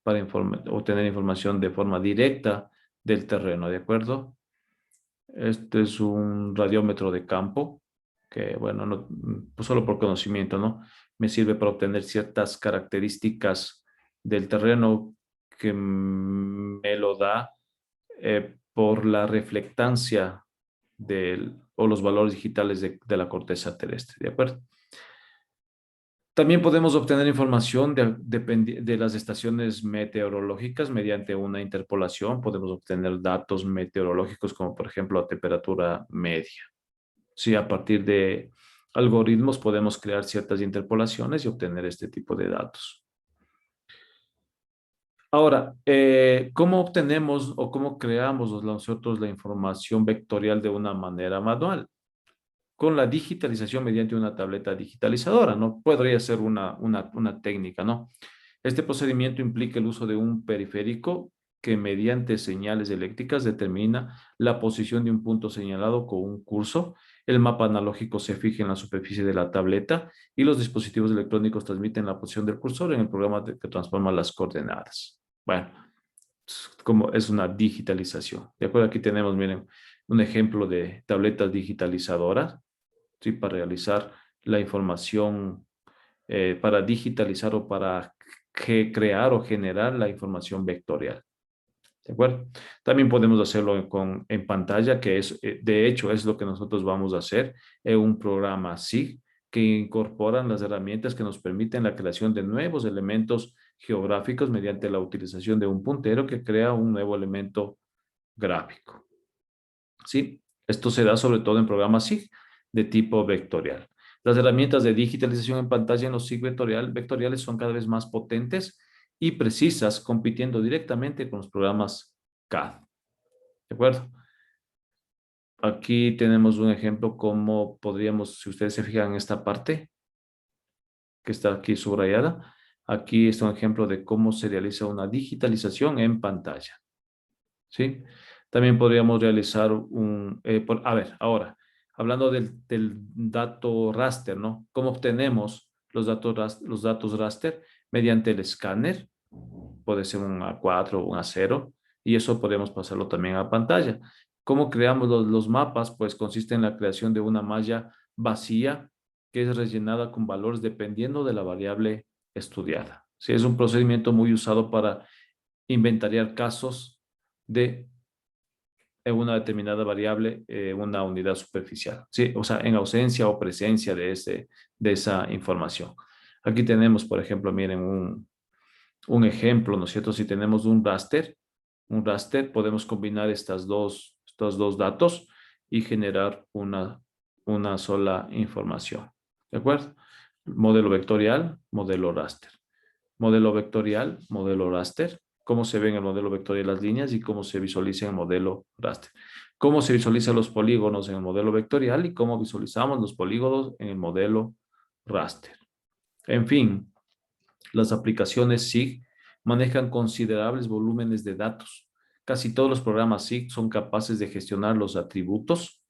para obtener información de forma directa del terreno, ¿de acuerdo? Este es un radiómetro de campo que, bueno, no, pues solo por conocimiento, ¿no? Me sirve para obtener ciertas características del terreno que me lo da por la reflectancia o los valores digitales de la corteza terrestre, ¿de acuerdo? También podemos obtener información de las estaciones meteorológicas mediante una interpolación. Podemos obtener datos meteorológicos como por ejemplo la temperatura media. Sí, a partir de algoritmos podemos crear ciertas interpolaciones y obtener este tipo de datos. Ahora, ¿cómo obtenemos o cómo creamos nosotros la información vectorial de una manera manual? con la digitalización mediante una tableta digitalizadora, ¿no? Podría ser una técnica, ¿no? Este procedimiento implica el uso de un periférico que mediante señales eléctricas determina la posición de un punto señalado con un cursor. El mapa analógico se fija en la superficie de la tableta y los dispositivos electrónicos transmiten la posición del cursor en el programa que transforma las coordenadas. Bueno, como es una digitalización. De acuerdo, aquí tenemos, miren, un ejemplo de tabletas digitalizadoras, ¿sí? Para realizar la información, para digitalizar o para crear o generar la información vectorial. ¿De acuerdo? También podemos hacerlo en pantalla, que es, de hecho, es lo que nosotros vamos a hacer en un programa SIG que incorporan las herramientas que nos permiten la creación de nuevos elementos geográficos mediante la utilización de un puntero que crea un nuevo elemento gráfico. ¿Sí? Esto se da sobre todo en programas SIG de tipo vectorial. Las herramientas de digitalización en pantalla en los SIG vectoriales son cada vez más potentes y precisas, compitiendo directamente con los programas CAD. ¿De acuerdo? Aquí tenemos un ejemplo cómo podríamos, si ustedes se fijan en esta parte, que está aquí subrayada, aquí está un ejemplo de cómo se realiza una digitalización en pantalla. ¿Sí? También podríamos realizar a ver, ahora, hablando del dato raster, ¿no? ¿Cómo obtenemos los datos raster? Mediante el escáner, puede ser un A4 o un A0, y eso podemos pasarlo también a pantalla. ¿Cómo creamos los mapas? Pues consiste en la creación de una malla vacía que es rellenada con valores dependiendo de la variable estudiada. Sí, es un procedimiento muy usado para inventariar casos de una determinada variable, una unidad superficial. Sí, o sea, en ausencia o presencia de esa información. Aquí tenemos, por ejemplo, miren, un ejemplo, ¿no es cierto? Si tenemos un raster, podemos combinar estos dos datos y generar una sola información. ¿De acuerdo? Modelo vectorial, modelo raster. Modelo vectorial, modelo raster. Cómo se ve en el modelo vectorial las líneas y cómo se visualiza en el modelo raster. Cómo se visualizan los polígonos en el modelo vectorial y cómo visualizamos los polígonos en el modelo raster. En fin, las aplicaciones SIG manejan considerables volúmenes de datos. Casi todos los programas SIG son capaces de gestionar los atributos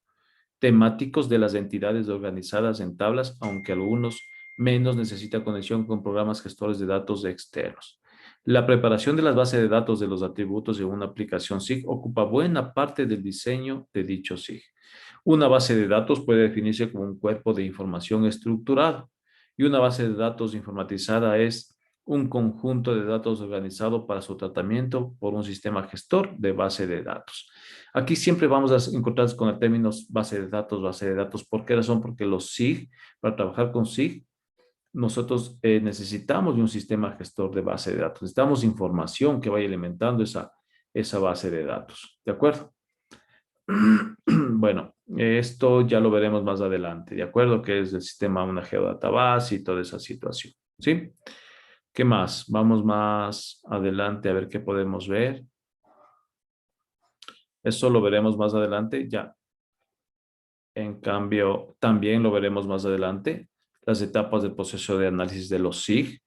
temáticos de las entidades organizadas en tablas, aunque algunos menos necesitan conexión con programas gestores de datos externos. La preparación de las bases de datos de los atributos de una aplicación SIG ocupa buena parte del diseño de dicho SIG. Una base de datos puede definirse como un cuerpo de información estructurado y una base de datos informatizada es un conjunto de datos organizado para su tratamiento por un sistema gestor de base de datos. Aquí siempre vamos a encontrarnos con el término base de datos. ¿Por qué razón? Porque los SIG, para trabajar con SIG, nosotros necesitamos de un sistema gestor de base de datos. Necesitamos información que vaya alimentando esa base de datos. ¿De acuerdo? Bueno, esto ya lo veremos más adelante. ¿De acuerdo? Que es el sistema, una geodatabase y toda esa situación. ¿Sí? ¿Qué más? Vamos más adelante a ver qué podemos ver. Eso lo veremos más adelante ya. En cambio, también lo veremos más adelante. Las etapas del proceso de análisis de los SIG,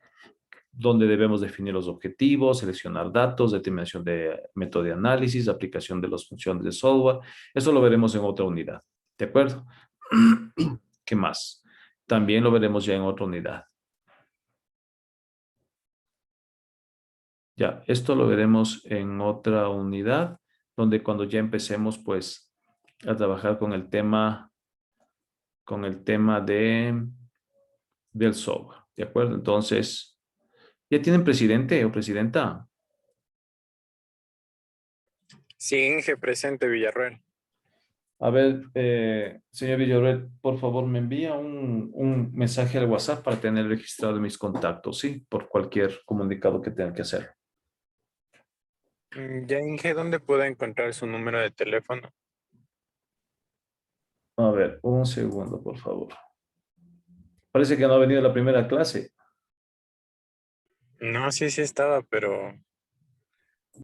donde debemos definir los objetivos, seleccionar datos, determinación de método de análisis, aplicación de las funciones de software. Eso lo veremos en otra unidad. ¿De acuerdo? ¿Qué más? También lo veremos ya en otra unidad. Ya, esto lo veremos en otra unidad, donde cuando ya empecemos, pues, a trabajar con el tema del software. ¿De acuerdo? Entonces, ¿ya tienen presidente o presidenta? Sí, Inge, presente, Villarreal. A ver, señor Villarreal, por favor, me envía un mensaje al WhatsApp para tener registrado mis contactos, ¿sí? Por cualquier comunicado que tenga que hacer. Ya, Inge, ¿dónde puedo encontrar su número de teléfono? A ver, un segundo, por favor. Parece que no ha venido a la primera clase. No, sí estaba, pero